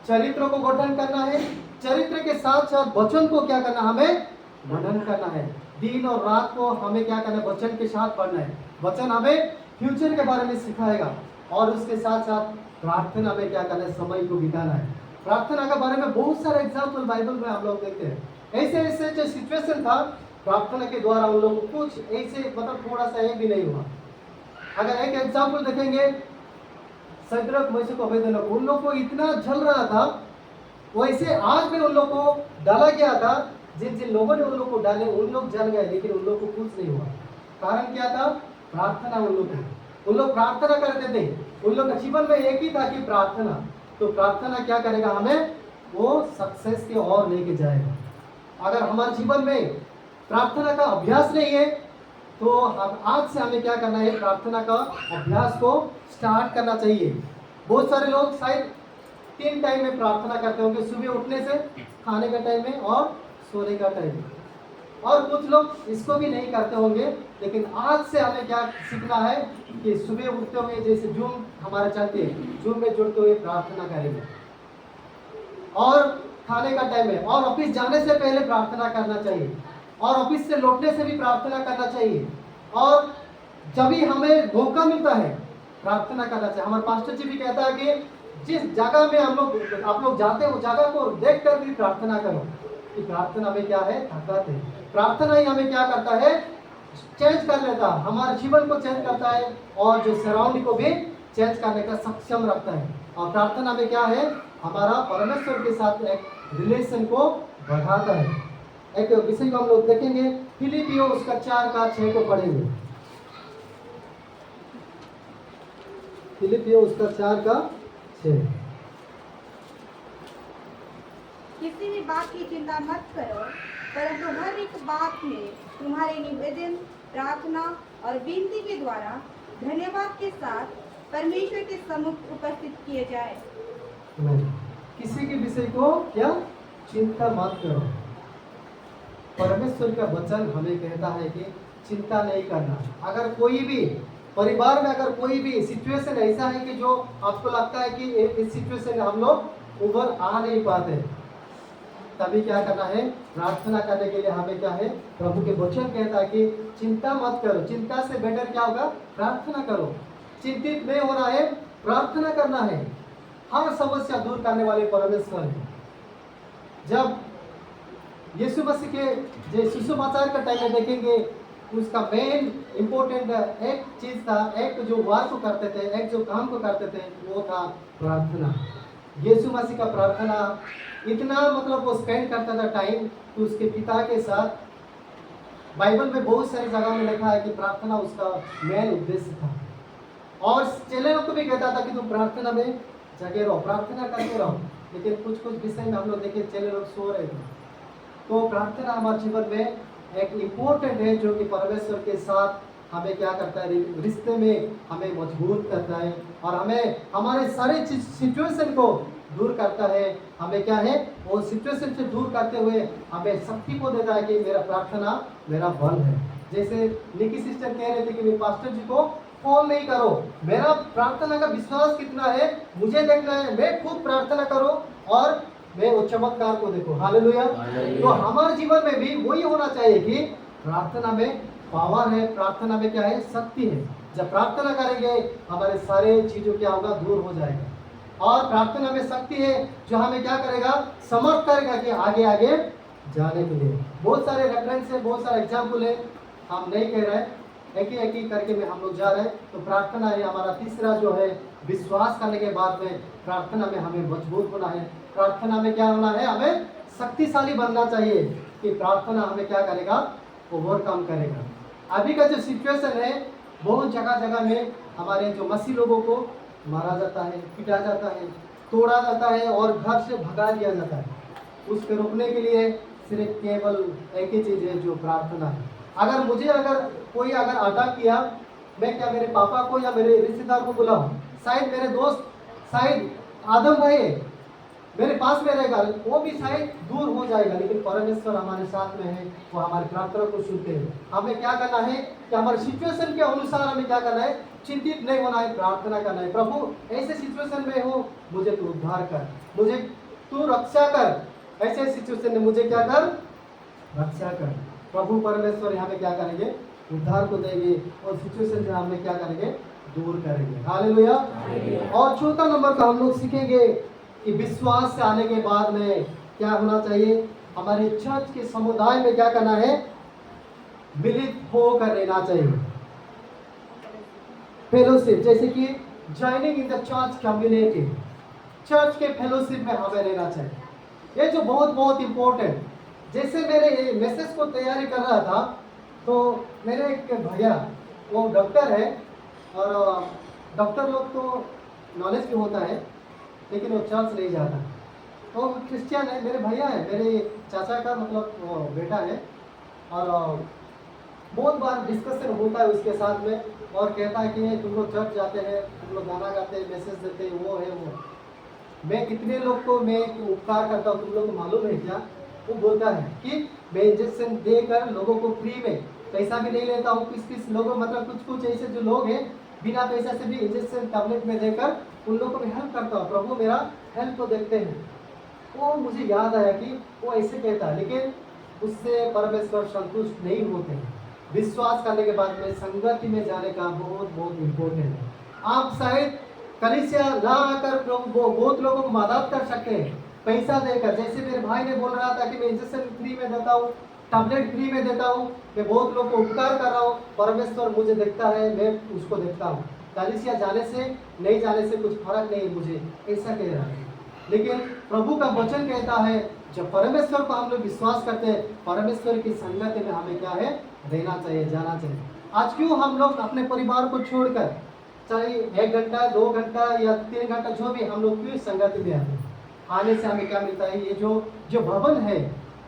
चरित्र को गठन करना है, चरित्र के साथ साथ वचन को क्या करना, हमें मनन करना है। दिन और रात को हमें क्या करना है, वचन के साथ पढ़ना है। वचन हमें फ्यूचर के बारे में सिखाएगा। और उसके साथ साथ प्रार्थना में क्या करना है, समय को बिताना है। प्रार्थना के बारे में बहुत सारे एग्जाम्पल बाइबल में हम लोग देखते हैं। ऐसे ऐसे जो सिचुएशन था, प्रार्थना के द्वारा उन लोग कुछ ऐसे, मतलब थोड़ा सा एक भी नहीं हुआ। अगर एक एग्जाम्पल देखेंगे, सदरक मेशक अबेदनगो, उन लोग को इतना जल रहा था, वैसे आग में उन लोग को डाला गया था। जिन जिन लोगों ने उन लोग को डाले, उन लोग जल गए, लेकिन उन लोग को कुछ नहीं हुआ। कारण क्या था, प्रार्थना। उन लोग प्रार्थना करते थे। उन लोग के जीवन में एक ही था कि प्रार्थना। तो प्रार्थना क्या करेगा, हमें वो सक्सेस की ओर लेके जाएगा। अगर हमारे जीवन में प्रार्थना का अभ्यास नहीं है, तो हम आज से हमें क्या करना है, प्रार्थना का अभ्यास को स्टार्ट करना चाहिए। बहुत सारे लोग शायद 3 टाइम में प्रार्थना करते होंगे, सुबह उठने से, खाने का टाइम में और सोने का टाइम में। और कुछ लोग इसको भी नहीं करते होंगे, लेकिन आज से हमें क्या सीखना है कि सुबह उठते हुए, जैसे जूम हमारे चलते हैं, जूम में जुड़ते हुए प्रार्थना करेंगे। और खाने का टाइम है, और ऑफिस जाने से पहले प्रार्थना करना चाहिए, और ऑफिस से लौटने से भी प्रार्थना करना चाहिए। और जब भी हमें मौका मिलता है प्रार्थना करना चाहिए। हमारे पास्टर जी भी कहता है कि जिस जगह में आप लोग जाते हो, जगह को देख कर भी प्रार्थना करो। कि प्रार्थना में क्या है, ताकत है। प्रार्थना ही हमें क्या करता है, चेंज कर लेता है, हमारे जीवन को चेंज करता है, और जो सराउंडिंग को भी चेंज करने का सक्षम रखता है। और प्रार्थना में क्या है, हमारा परमेश्वर के साथ एक रिलेशन को बढ़ाता है। एक विषय को हम लोग देखेंगे, फिलिपियों उसका 4:6 को पढ़ेंगे। फिलिपियों उसका 4:6। किसी भी बात की चिंता मत करो, परंतु हर एक बात में तुम्हारे निवेदन, प्रार्थना और विनती के द्वारा धन्यवाद के साथ परमेश्वर के सम्मुख उपस्थित किए जाए। नहीं, किसी के विषय को क्या चिंता मत करो। परमेश्वर का वचन हमें कहता है कि चिंता नहीं करना। अगर कोई भी परिवार में अगर कोई भी सिचुएशन ऐसा है कि जो आपको लगता है कि इस सिचुएशन में हम लोग उभर आ नहीं पाते, तभी क्या करना है, प्रार्थना करने के लिए हमें क्या है, प्रभु के वचन कहता है कि चिंता मत करो। चिंता से बेटर क्या होगा, प्रार्थना करो। चिंतित नहीं होना है, प्रार्थना करना है। हर समस्या दूर करने वाले परमेश्वर है। जब यीशु मसीह के सुसमाचार का टाइम में देखेंगे, उसका मेन इम्पोर्टेंट एक चीज था, एक जो वर्क को करते थे, एक जो काम को करते थे, वो था प्रार्थना। यीशु मसीह का प्रार्थना इतना मतलब वो स्पेंड करता था टाइम कि उसके पिता के साथ। बाइबल में बहुत सारी जगह में लिखा है कि प्रार्थना उसका मेन उद्देश्य था। और चेलों को भी कहता था कि तुम प्रार्थना में जगे रहो, प्रार्थना करते रहो। लेकिन कुछ कुछ विषय में हम लोग देखे चेले लोग सो रहे थे। तो प्रार्थना हमारे जीवन में एक इम्पोर्टेंट है, जो कि परमेश्वर के साथ हमें क्या करता है, रिश्ते में हमें मजबूत करता है और हमें हमारे सारे सिचुएशन को दूर करता है। हमें क्या है, वो सिचुएशन से दूर करते हुए हमें शक्ति को देता है कि मेरा प्रार्थना मेरा बल है। जैसे निकी सिस्टर कह रहे थे कि मेरे पास्टर जी को फोन नहीं करो, मेरा प्रार्थना का विश्वास कितना है मुझे देखना है, मैं खुद प्रार्थना करो और मैं वो चमत्कार को देखो। हालेलुया। तो हमारे जीवन में भी वही होना चाहिए कि प्रार्थना में पावर है, प्रार्थना में क्या है, शक्ति है। जब प्रार्थना करेंगे हमारे सारे चीजों क्या होगा, दूर हो जाएगा। और प्रार्थना में शक्ति है जो हमें क्या करेगा, समर्थ करेगा कि आगे आगे जाने के लिए। बहुत सारे रेफरेंस है, बहुत सारे एग्जाम्पल है, हम नहीं कह रहे हैं, एक ही करके में हम लोग जा रहे हैं। तो प्रार्थना है हमारा तीसरा जो है, विश्वास करने के बाद में प्रार्थना में हमें मजबूत होना है। प्रार्थना में क्या होना है, हमें शक्तिशाली बनना चाहिए कि प्रार्थना हमें क्या करेगा, ओवरकम करेगा। अभी का जो सिचुएशन है, बहुत जगह जगह में हमारे जो मसीह लोगों को मारा जाता है, पिटा जाता है, तोड़ा जाता है और घर से भगा दिया जाता है। उसको रोकने के लिए सिर्फ केवल एक ही चीज़ है, जो प्रार्थना है। अगर कोई अटैक किया, मैं क्या मेरे पापा को या मेरे रिश्तेदार को बुलाऊं, शायद मेरे दोस्त, शायद आदम भाई मेरे पास में रहेगा, वो भी शायद दूर हो जाएगा। लेकिन परमेश्वर हमारे साथ में है, वो हमारी प्रार्थना को सुनते हैं। हमें क्या करना है कि हमारे सिचुएशन के अनुसार हमें क्या करना है, चिंतित नहीं होना है, प्रार्थना करना है। प्रभु ऐसे सिचुएशन में हो, मुझे तू उद्धार कर, मुझे तू रक्षा कर। ऐसे सिचुएशन में मुझे क्या कर, रक्षा कर। प्रभु परमेश्वर हमें क्या करेंगे, उद्धार को देंगे और सिचुएशन से हमें क्या करेंगे, दूर करेंगे। हालेलुया। और चौथा नंबर का हम लोग सीखेंगे कि विश्वास से आने के बाद में क्या होना चाहिए, हमारे चर्च के समुदाय में क्या करना है, मिलित होकर रहना चाहिए। फेलोशिप, जैसे कि joining in the church community, church के फेलोशिप में हमें रहना चाहिए। ये जो बहुत बहुत इम्पोर्टेंट। जैसे मेरे मैसेज को तैयारी कर रहा था, तो मेरे एक भैया, वो डॉक्टर है और डॉक्टर लोग तो नॉलेज भी होता है, लेकिन वो चर्च नहीं जाता। तो क्रिश्चियन है, मेरे भैया है, मेरे चाचा का मतलब वो बेटा है। और बहुत बार डिस्कशन होता है उसके साथ में, और कहता है कि तुम लोग चर्च जाते हैं, तुम लोग गाना गाते हैं, मैसेज देते हैं, वो है वो। मैं कितने लोग को मैं उपकार करता हूँ, तुम लोग को मालूम है क्या? वो बोलता है कि मैं इंजेक्शन देकर लोगों को फ्री में, पैसा भी नहीं लेता हूँ। किस लोगों मतलब कुछ ऐसे जो लोग हैं, बिना पैसा से भी इंजेक्शन टैबलेट में देकर उन लोगों को भी हेल्प करता हूँ। प्रभु मेरा हेल्प को देखते हैं। वो मुझे याद आया कि वो ऐसे कहता है, लेकिन उससे परमेश्वर संतुष्ट नहीं होते हैं। विश्वास करने के बाद में संगति में जाने का बहुत बहुत इम्पोर्टेंट है। आप शायद कलीसिया ला आकर बहुत लोगों को मदद कर सकते हैं पैसा देकर। जैसे मेरे भाई ने बोल रहा था कि मैं इंजेक्शन फ्री में देता हूँ, टैबलेट फ्री में देता हूँ, मैं बहुत लोगों को उपकार कर रहा हूँ, परमेश्वर मुझे देखता है, मैं उसको देखता हूँ। कलीसिया जाने से नहीं जाने से कुछ फर्क नहीं मुझे, ऐसा कह रहा है। लेकिन प्रभु का वचन कहता है, जब परमेश्वर को हम लोग विश्वास करते हैं, परमेश्वर की संगति में हमें क्या है, रहना चाहिए, जाना चाहिए। आज क्यों हम लोग अपने परिवार को छोड़कर, चाहे 1 घंटा 2 घंटा या 3 घंटा, जो भी, हम लोग क्यों संगति में आते हैं? आने से हमें क्या मिलता है, ये जो भवन है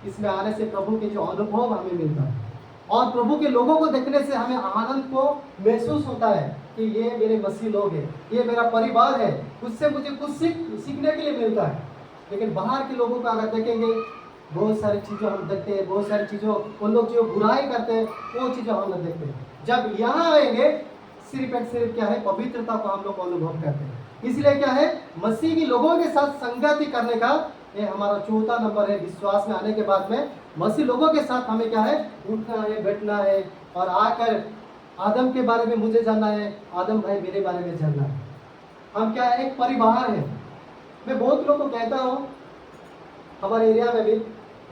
इसमें आने से प्रभु के जो अनुभव हमें मिलता है और प्रभु के लोगों को देखने से हमें आनंद को महसूस होता है कि ये मेरे मसीह लोग हैं, ये मेरा परिवार है, उससे मुझे कुछ सीखने के लिए मिलता है। लेकिन बाहर के लोगों को अगर देखेंगे, बहुत सारी चीज़ों हम देखते हैं, बहुत सारी चीज़ों उन लोग जो बुराई करते हैं वो चीज़ें हम लोग देखते हैं। जब यहाँ आएंगे सिर्फ एक सिर्फ क्या है, पवित्रता को हम लोग अनुभव करते हैं। इसलिए क्या है, मसीह के लोगों के साथ संगति करने का ये हमारा चौथा नंबर है। विश्वास में आने के बाद में मसीह लोगों के साथ हमें क्या है, उठना है, बैठना है और आकर आदम के बारे में मुझे जानना है, आदम भाई मेरे बारे में जानना है। हम क्या है, एक परिवार है। मैं बहुत लोगों को कहता हूँ हमारे एरिया में भी,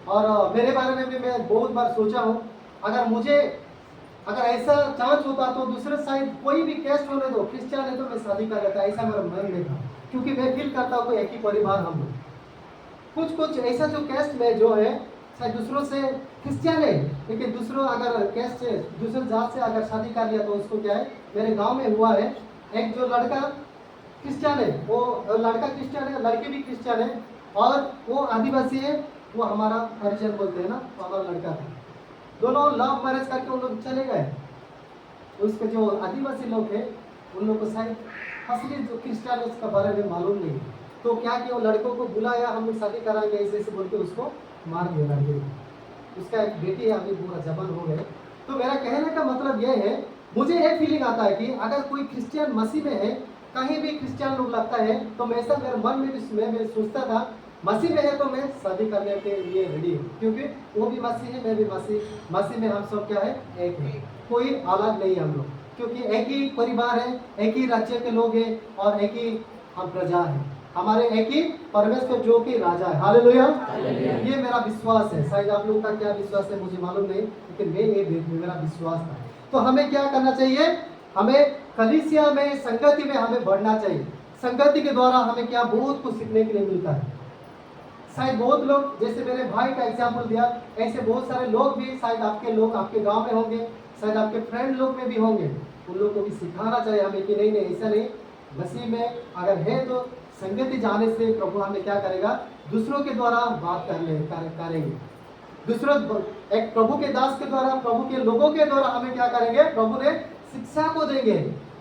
और मेरे बारे में भी मैं बहुत बार सोचा हूँ, अगर ऐसा चांस होता तो दूसरे साइड कोई भी कैस्ट होने दो, क्रिश्चियन है तो मैं शादी कर लेता, ऐसा मेरा मन में था। क्योंकि मैं फील करता हूँ एक ही परिवार हम लोग। कुछ ऐसा जो कैस्ट में जो है शायद दूसरों से क्रिश्चियन है, लेकिन दूसरों अगर कैस्ट से दूसरे जात से अगर शादी कर लिया तो उसको क्या है, मेरे गांव में हुआ है, एक जो लड़का क्रिश्चियन है, वो लड़का क्रिश्चियन है, लड़की भी क्रिश्चियन है और वो आदिवासी है, वो हमारा हरिजन बोलते हैं ना, वो हमारा लड़का था। दोनों लव मैरिज करके उन लोग चले गए। उसके जो आदिवासी लोग हैं उन लोग को शायद असली जो क्रिश्चियन है उसका बारे में मालूम नहीं, तो क्या किया, वो लड़कों को बुलाया, हम लोग शादी कराएंगे ऐसे ऐसे बोल के उसको मार दिया लड़के को। उसका एक बेटी है, अभी पूरा जबन हो गए। तो मेरा कहने का मतलब ये है, मुझे ये फीलिंग आता है कि अगर कोई क्रिश्चियन मसीह में है, कहीं भी क्रिश्चियन लोग लगता है तो हमेशा मेरे मन में भी मैं सोचता था मसीह में है तो मैं शादी करने के लिए रेडी हूँ, क्योंकि वो भी मसीह है, मैं भी मसीह में हम सब क्या है, एक है, कोई अलग नहीं हम लोग, क्योंकि एक ही परिवार है, एक ही राज्य के लोग हैं और एक ही हम प्रजा है, हमारे एक ही परमेश्वर जो कि राजा है। हालेलुया। ये मेरा विश्वास है। शायद आप लोगों का क्या विश्वास है मुझे मालूम नहीं, लेकिन ये मेरा विश्वास था। तो हमें क्या करना चाहिए, हमें कलीसिया में संगति में हमें बढ़ना चाहिए। संगति के द्वारा हमें क्या बहुत कुछ सीखने के लिए मिलता है। शायद बहुत लोग, जैसे मेरे भाई का एग्जाम्पल दिया, ऐसे बहुत सारे लोग भी शायद आपके गांव में होंगे, शायद आपके फ्रेंड लोग में भी होंगे। उन लोग को भी सिखाना चाहिए हमें कि नहीं ऐसा नहीं, मसीह में अगर है तो संगति जाने से प्रभु हमें क्या करेगा, दूसरों के द्वारा बात करेंगे। दूसरों एक प्रभु के दास के द्वारा, प्रभु के लोगों के द्वारा हमें क्या करेंगे, प्रभु ने शिक्षा को देंगे।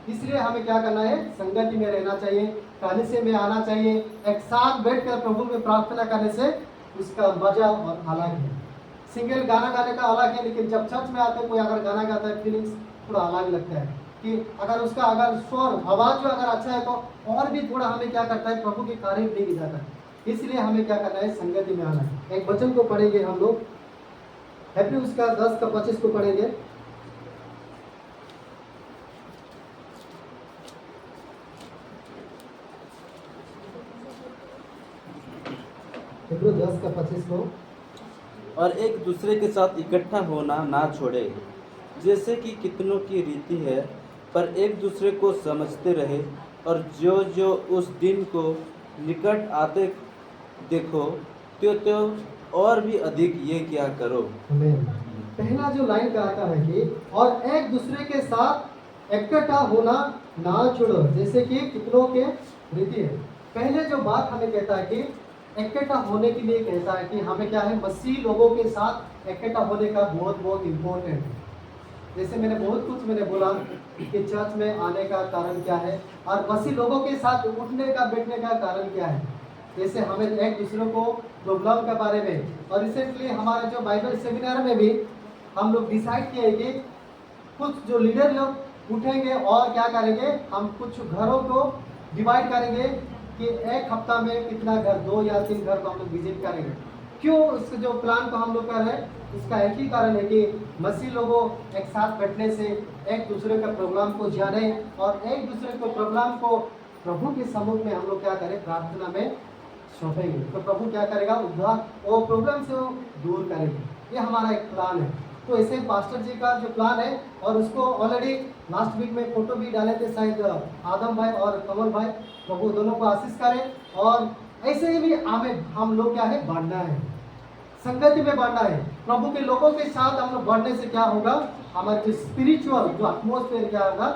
इसलिए हमें क्या करना है, संगति में रहना चाहिए, कलीसिया में आना चाहिए। एक साथ बैठकर प्रभु में प्रार्थना करने से उसका मजा और अलग है। सिंगल गाना गाने का अलग है, लेकिन जब चर्च में आते कोई अगर गाना गाता है फीलिंग्स थोड़ा अलग लगता है कि अगर स्वर आवाज जो अगर अच्छा है तो और भी थोड़ा हमें क्या करता है, प्रभु के करीब नहीं जाता है। इसलिए हमें क्या करना है, संगति में आना है। एक वचन को पढ़ेंगे हम लोग, हैप्पी उसका 10 का 25 को पढ़ेंगे। हैप्पी 10 का 25 को, और एक दूसरे के साथ इकट्ठा होना ना छोड़े, जैसे कि कितनों की रीति है, पर एक दूसरे को समझते रहे, और जो उस दिन को निकट आते देखो त्यो और भी अधिक ये क्या करो। पहला जो लाइन का आता है कि और एक दूसरे के साथ इकट्ठा होना ना छोड़ो, जैसे कि कितनों के रीति है। पहले जो बात हमें कहता है कि इकट्ठा होने के लिए कहता है कि हमें क्या है, मसीह लोगों के साथ इकट्ठा होने का बहुत इम्पोर्टेंट है। जैसे बहुत कुछ मैंने बोला कि चर्च में आने का कारण क्या है और मसीह लोगों के साथ उठने का बैठने का कारण क्या है। जैसे हमें एक दूसरे को प्रॉब्लम के बारे में, और रिसेंटली हमारे जो बाइबल सेमिनार में भी हम लोग डिसाइड किए कि कुछ जो लीडर लोग उठेंगे और क्या करेंगे, हम कुछ घरों को डिवाइड करेंगे कि एक हफ्ता में कितना घर, 2 या 3 घर को हम लोग विजिट करेंगे। क्यों इसके जो प्लान को हम लोग कर रहे हैं, इसका एक ही कारण है कि मसीह लोगों एक साथ बैठने से एक दूसरे का प्रोग्राम को जाने और एक दूसरे को प्रोग्राम को प्रभु के सम्मुख में हम लोग क्या करें, प्रार्थना में सौंपेंगे। तो प्रभु क्या करेगा, उद्धार वो प्रॉब्लम से वो दूर करेंगे। ये हमारा एक प्लान है। तो ऐसे पास्टर जी का जो प्लान है, और उसको ऑलरेडी लास्ट वीक में फोटो भी डाले थे शायद आदम भाई और कमल भाई, प्रभु दोनों को आशीष करें। और ऐसे ही भी हम लोग क्या है, बढ़ना है, संगति में बढ़ना है। प्रभु के लोगों के साथ हम लोग बढ़ने से क्या होगा, हमारे जो स्पिरिचुअल जो एटमॉस्फेयर क्या होगा,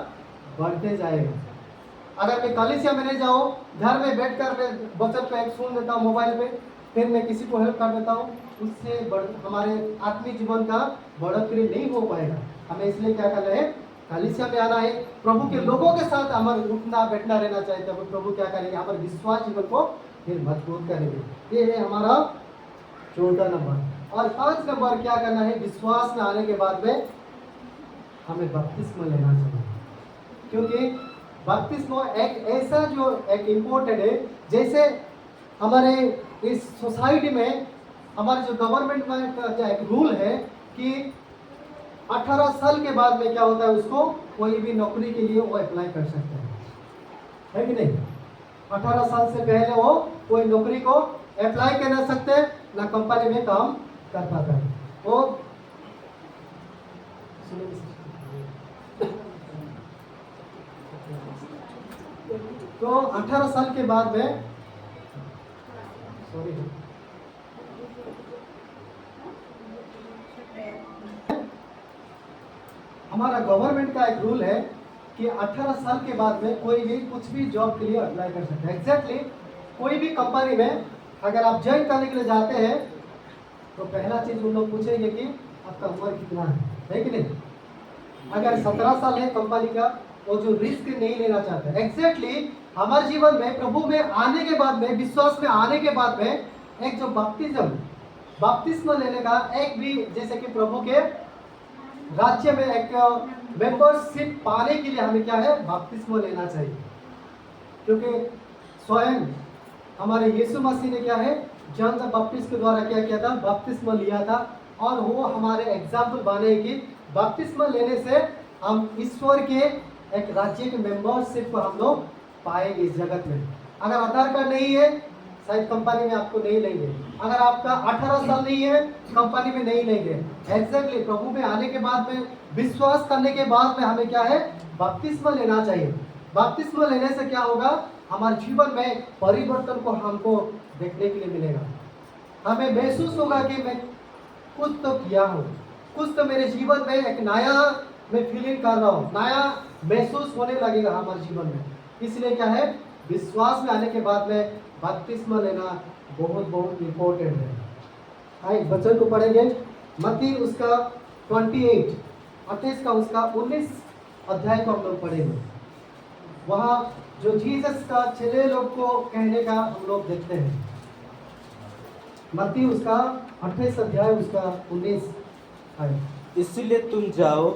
बढ़ते जाएगा। अगर मैं कलीसिया में नहीं जाऊँ, घर में बैठकर मैं वचन को एक सुन लेता हूँ मोबाइल पे, फिर मैं किसी को हेल्प कर देता हूँ, उससे हमारे आत्मिक जीवन का बढ़ोतरी नहीं हो पाएगा। हमें इसलिए क्या करना है, कलीसिया में आना है, प्रभु के लोगों के साथ हमारे उठना बैठना रहना चाहिए। तब प्रभु क्या करेंगे, हमारे विश्वास जीवन को फिर मजबूत करेंगे। ये है हमारा 14 नंबर। और 5 नंबर क्या करना है, विश्वास में आने के बाद में हमें बपतिस्मा लेना चाहिए, क्योंकि बपतिस्मा एक ऐसा जो एक इम्पोर्टेंट है, जैसे हमारे इस सोसाइटी में हमारे जो गवर्नमेंट में का एक रूल है कि 18 साल के बाद में क्या होता है, उसको कोई भी नौकरी के लिए वो अप्लाई कर सकता है कि नहीं। 18 साल से पहले वो कोई नौकरी को अप्लाई कर ना सकते, ना कंपनी में काम कर पाता है। वो तो 18 साल के बाद में सॉरी हमारा गवर्नमेंट का एक रूल है कि 18 साल के बाद में कोई भी कुछ भी जॉब के लिए अप्लाई कर सकता है। एग्जैक्टली कोई भी कंपनी में अगर आप ज्वाइन करने के लिए जाते हैं तो पहला चीज उन लोग पूछेंगे कि आपका उम्र कितना है कि नहीं। अगर 17 साल है कंपनी का, वो जो रिस्क नहीं लेना चाहता है। एग्जैक्टली हमारे जीवन में प्रभु में आने के बाद में, विश्वास में आने के बाद में एक जो बपतिस्मा लेने का एक भी, जैसे कि प्रभु के राज्य में एक मेंबरशिप पाने के लिए हमें क्या है, बपतिस्मा लेना चाहिए। क्योंकि स्वयं हमारे यीशु मसीह ने क्या है, जॉन द बैप्टिस्ट के द्वारा क्या किया था, बपतिस्मा लिया था। और वो हमारे एग्जाम्पल बने कि बपतिस्मा लेने से हम ईश्वर के एक राज्य के मेंबरशिप को हम लोग पाएंगे इस जगत में। अगर आधार कार्ड नहीं है शायद कंपनी में आपको नहीं लेंगे, अगर आपका 18 साल नहीं है कंपनी में नहीं लेंगे। एग्जैक्टली प्रभु में आने के बाद में, विश्वास करने के बाद में हमें क्या है, बपतिस्मा लेना चाहिए। बपतिस्मा लेने से क्या होगा, हमारे जीवन में परिवर्तन को हमको देखने के लिए मिलेगा। हमें महसूस होगा कि मैं कुछ तो किया हूँ, कुछ तो मेरे जीवन में एक नया मैं फीलिंग कर रहा हूँ, नया महसूस होने लगेगा हमारे जीवन में। इसलिए क्या है, विश्वास में आने के बाद में बपतिस्मा लेना बहुत बहुत इम्पोर्टेंट है। आइए वचन को पढ़ेंगे, मत्ती उसका 28 का उसका 19 अध्याय को हम लोग पढ़ेंगे। वहाँ जो जीसस का चेले लोग को कहने का हम लोग देखते हैं। मत्ती उसका 28 अध्याय उसका 19 आए। इसीलिए तुम जाओ,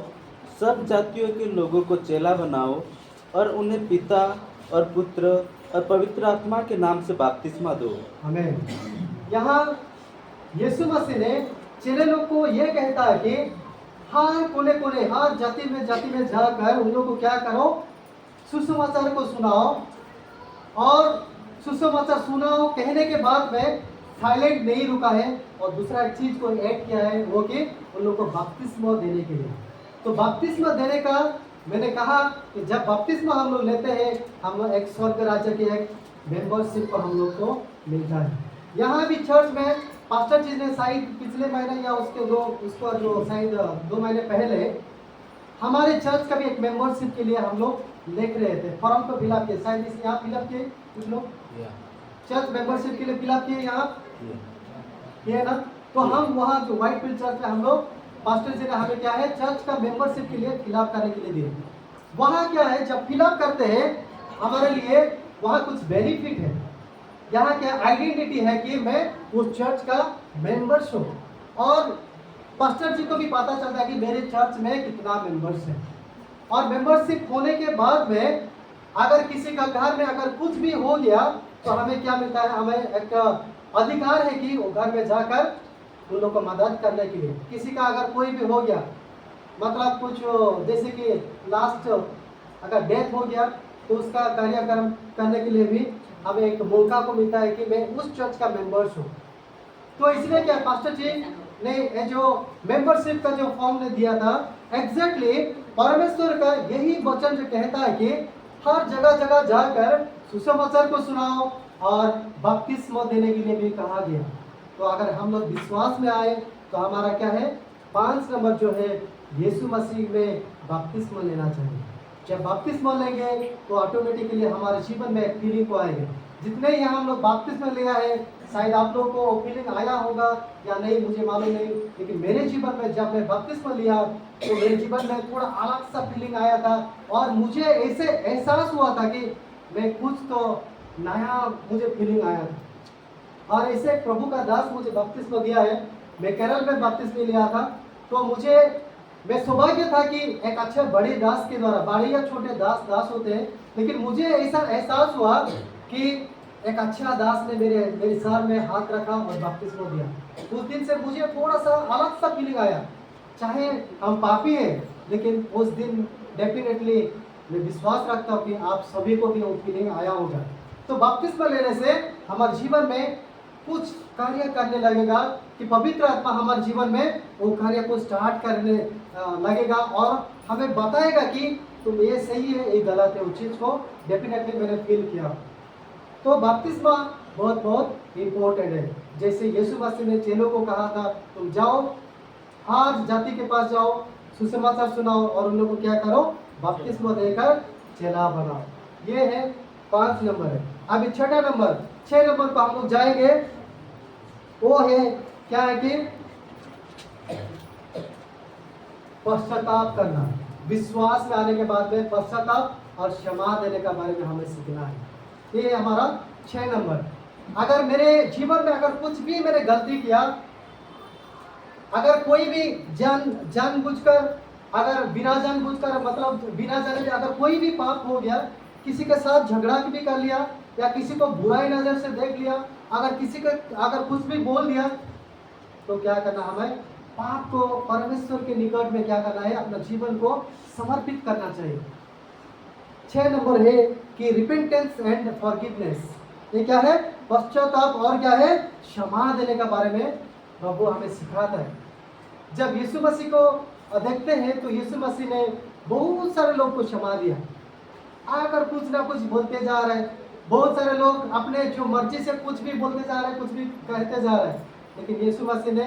सब जातियों के लोगों को चेला बनाओ और उन्हें पिता और पुत्र और पवित्र आत्मा के नाम से बपतिस्मा दो। आमीन। यहाँ यीशु मसीह ने चेले लोग को ये कहता है कि हर कोने कोने, हर जाति में जाकर उन लोगों को क्या करो, सुसमाचार को सुनाओ। और सुसमाचार सुनाओ कहने के बाद में साइलेंट नहीं रुका है, और दूसरा एक चीज को ऐड किया है, वो कि उन लोगों को बपतिस्मा देने के लिए। तो बपतिस्मा देने का मैंने कहा कि जब बपतिस्मा हम लोग लेते हैं, हम लोग एक स्वर्ग राज्य के एक मेंबरशिप को हम लोग को मिलता है। यहाँ भी चर्च में पास्टर जी ने शायद पिछले महीने या उसको जो शायद 2 महीने पहले हमारे चर्च का भी एक मेंबरशिप के लिए हम लोग लिख रहे थे, फॉर्म को फिलअप किए। शायद इस यहाँ फिलअप किए कुछ लोग, चर्च मेंबरशिप के लिए फिलअप किए यहाँ ये ना। तो हम वहाँ जो व्हाइट फील्ड चर्च में हम लोग, पास्टर जी ने हमें क्या है, चर्च का मेंबरशिप के लिए फिलअप करने के लिए दिए। वहाँ क्या है, जब फिलअप करते हैं हमारे लिए वहाँ कुछ बेनिफिट है। यहाँ क्या आइडेंटिटी है कि मैं उस चर्च का मेंबर्स हूँ, और पास्टर जी को भी पता चलता है कि मेरे चर्च में कितना मेंबर्स है। और मेंबरशिप होने के बाद में अगर किसी का घर में अगर कुछ भी हो गया तो हमें क्या मिलता है, हमें एक अधिकार है कि वो घर में जाकर उन लोगों को मदद करने के लिए। किसी का अगर कोई भी हो गया, मतलब कुछ जैसे कि लास्ट अगर डेथ हो गया, तो उसका कार्यक्रम करने के लिए भी हमें एक मौका को मिलता है कि मैं उस चर्च का मेंबर्स हूँ। तो इसलिए क्या पास्टर जी ने जो मेंबरशिप का जो फॉर्म ने दिया था, एग्जैक्टली परमेश्वर का यही वचन जो कहता है कि हर जगह जगह जाकर सुसमाचार को सुनाओ, और बपतिस्मा देने के लिए भी कहा गया। तो अगर हम लोग विश्वास में आए तो हमारा क्या है, 5 नंबर जो है, यीशु मसीह में बपतिस्मा लेना चाहिए। जब बपतिस्मा लेंगे तो ऑटोमेटिकली हमारे जीवन में एक फीलिंग को आएगा। जितने यहाँ हम लोग बपतिस्मा लिया है, शायद आप लोगों को फीलिंग आया होगा या नहीं मुझे मालूम नहीं, लेकिन मेरे जीवन में जब मैं बपतिस्मा लिया तो मेरे जीवन में थोड़ा अलग सा फीलिंग आया था और मुझे ऐसे एहसास हुआ था कि मैं कुछ तो नया मुझे फीलिंग आया था। और ऐसे प्रभु का दास मुझे बपतिस्मा दिया है। मैं केरल में बपतिस्मा लिया था, तो मुझे मैं सौभाग्य था कि एक अच्छे बड़े दास के द्वारा, बड़े या छोटे दास होते हैं, लेकिन मुझे ऐसा एहसास हुआ कि एक अच्छा दास ने मेरे सर में हाथ रखा और बपतिस्मा दिया। उस दिन से मुझे थोड़ा सा अलग सा फीलिंग आया। चाहे हम पापी हैं, लेकिन उस दिन डेफिनेटली मैं विश्वास रखता हूँ कि आप सभी को भी वो फीलिंग आया होगा। तो बपतिस्मा लेने से हमारे जीवन में कुछ कार्य करने लगेगा कि पवित्र आत्मा हमारे जीवन में वो कार्य को स्टार्ट करने लगेगा और हमें बताएगा कि तुम ये सही है, ये गलत है। उस चीज़ को डेफिनेटली मैंने फील किया। तो बपतिस्मा बहुत बहुत इम्पोर्टेंट है। जैसे यीशु मसीह ने चेलों को कहा था, तुम जाओ हर जाति के पास जाओ, सुसमाचार सुनाओ और उन लोगों को क्या करो, बपतिस्मा देकर चेला बनाओ। ये है 5 नंबर है। अभी 6 नंबर पर हम लोग जाएंगे। वो है क्या है कि पश्चाताप करना। विश्वास में आने के बाद में पश्चाताप और क्षमा देने का बारे में हमें सीखना है। ये हमारा 6 नंबर। अगर मेरे जीवन में अगर कुछ भी मैंने गलती किया, अगर कोई भी जानबूझकर, अगर बिना जानबूझकर मतलब बिना जाने अगर कोई भी पाप हो गया, किसी के साथ झगड़ा भी कर लिया या किसी को बुराई नजर से देख लिया, अगर किसी को अगर कुछ भी बोल दिया, तो क्या करना, हमें पाप को परमेश्वर के निकट में क्या करना है, अपना जीवन को समर्पित करना चाहिए। 6 नंबर है कि रिपेंटेंस एंड फॉरगिवनेस। ये क्या है, पश्चाताप और क्या है, क्षमा देने का बारे में प्रभु हमें सिखाता है। जब यीशु मसीह को देखते हैं तो यीशु मसीह ने बहुत सारे लोग को क्षमा दिया। आकर कुछ ना कुछ बोलते जा रहे हैं, बहुत सारे लोग अपने जो मर्जी से कुछ भी बोलते जा रहे हैं, कुछ भी कहते जा रहे हैं, लेकिन यीशु मसीह ने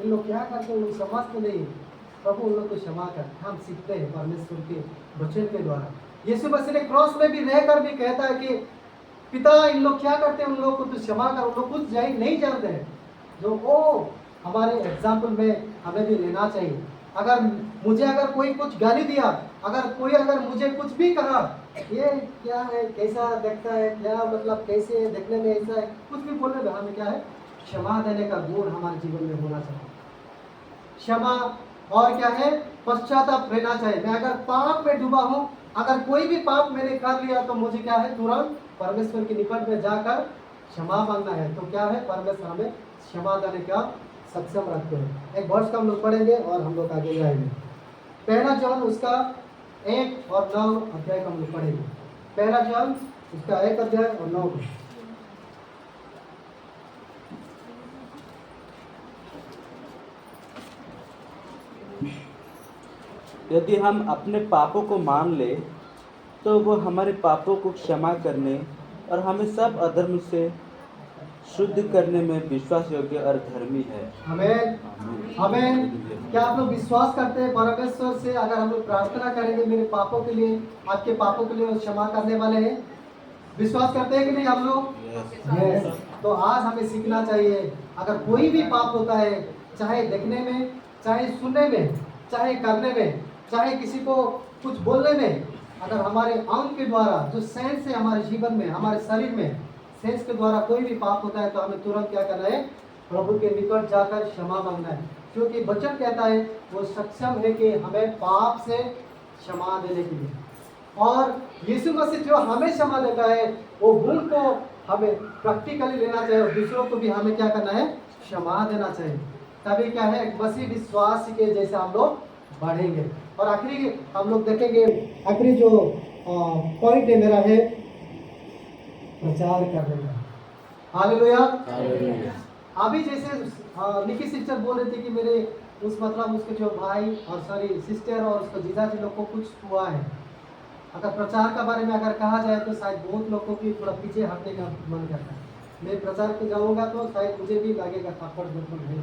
इन लोग क्या करते हैं, लोग समझते नहीं। प्रभु उन लोग को क्षमा कर, हम सीखते हैं परमेश्वर के वचन के द्वारा। यीशु मसीह ने क्रॉस में भी रहकर भी कहता है कि पिता इन लोग क्या करते हैं, उन लोग को तो क्षमा कर, उन लोग कुछ नहीं जानते हैं। जो वो हमारे एग्जाम्पल में हमें भी लेना चाहिए। अगर मुझे अगर कोई कुछ गाली दिया, अगर कोई अगर मुझे कुछ भी कहा, ये क्या है, कैसा देखता है, क्या मतलब कैसे देखने में ऐसा है, कुछ भी बोलने में हमें क्या है, क्षमा देने का गुण हमारे जीवन में होना चाहिए। क्षमा और क्या है, पश्चाताप रहना चाहिए। मैं अगर पाप में डूबा हूँ, अगर कोई भी पाप मैंने कर लिया, तो मुझे क्या है, तुरंत परमेश्वर के निकट में जाकर क्षमा मांगना है। तो क्या है, परमेश्वर हमें क्षमा देने का सक्षम रखते हैं। एक वर्ष का हम लोग पढ़ेंगे और हम लोग आगे जाएंगे। 1 जॉन उसका 1 और 9 अध्याय का हम लोग पढ़ेंगे। 1 जॉन उसका 1 अध्याय और 9। यदि हम अपने पापों को मान ले तो वो हमारे पापों को क्षमा करने और हमें सब अधर्म से शुद्ध करने में विश्वास योग्य और धर्मी है। हमें क्या आप लोग विश्वास करते हैं परमेश्वर से, अगर हम लोग प्रार्थना करेंगे मेरे पापों के लिए, आपके पापों के लिए वो क्षमा करने वाले हैं? विश्वास करते हैं कि नहीं हम लोग? Yes. तो आज हमें सीखना चाहिए, अगर कोई भी पाप होता है, चाहे देखने में, चाहे सुनने में, चाहे करने में, चाहे किसी को कुछ बोलने में, अगर हमारे अंग के द्वारा जो सेंस है हमारे जीवन में, हमारे शरीर में सेंस के द्वारा कोई भी पाप होता है, तो हमें तुरंत क्या करना है, प्रभु के निकट जाकर क्षमा मांगना है। क्योंकि वचन कहता है वो सक्षम है कि हमें पाप से क्षमा देने के लिए। और यीशु मसीह जो हमें क्षमा देता है, वो गुण को हमें प्रैक्टिकली लेना चाहिए और दूसरों को भी हमें क्या करना है, क्षमा देना चाहिए। तभी क्या है, एक मसीह विश्वास के जैसे हम लोग बढ़ेंगे। और आखिरी हम लोग देखेंगे, आखिरी जो पॉइंट है मेरा है प्रचार करने का। हालेलुया। अभी जैसे निकी सिस्टर बोल रही थी कि मेरे उस मतलब उसके जो भाई और सॉरी सिस्टर और उसको जीजा जी लोग को कुछ हुआ है। अगर प्रचार का बारे में अगर कहा जाए तो शायद बहुत लोगों की थोड़ा पीछे हटने का मन करता है। मैं प्रचार पे जाऊँगा तो शायद मुझे भी लगेगा थप्पड़ बिल्कुल नहीं।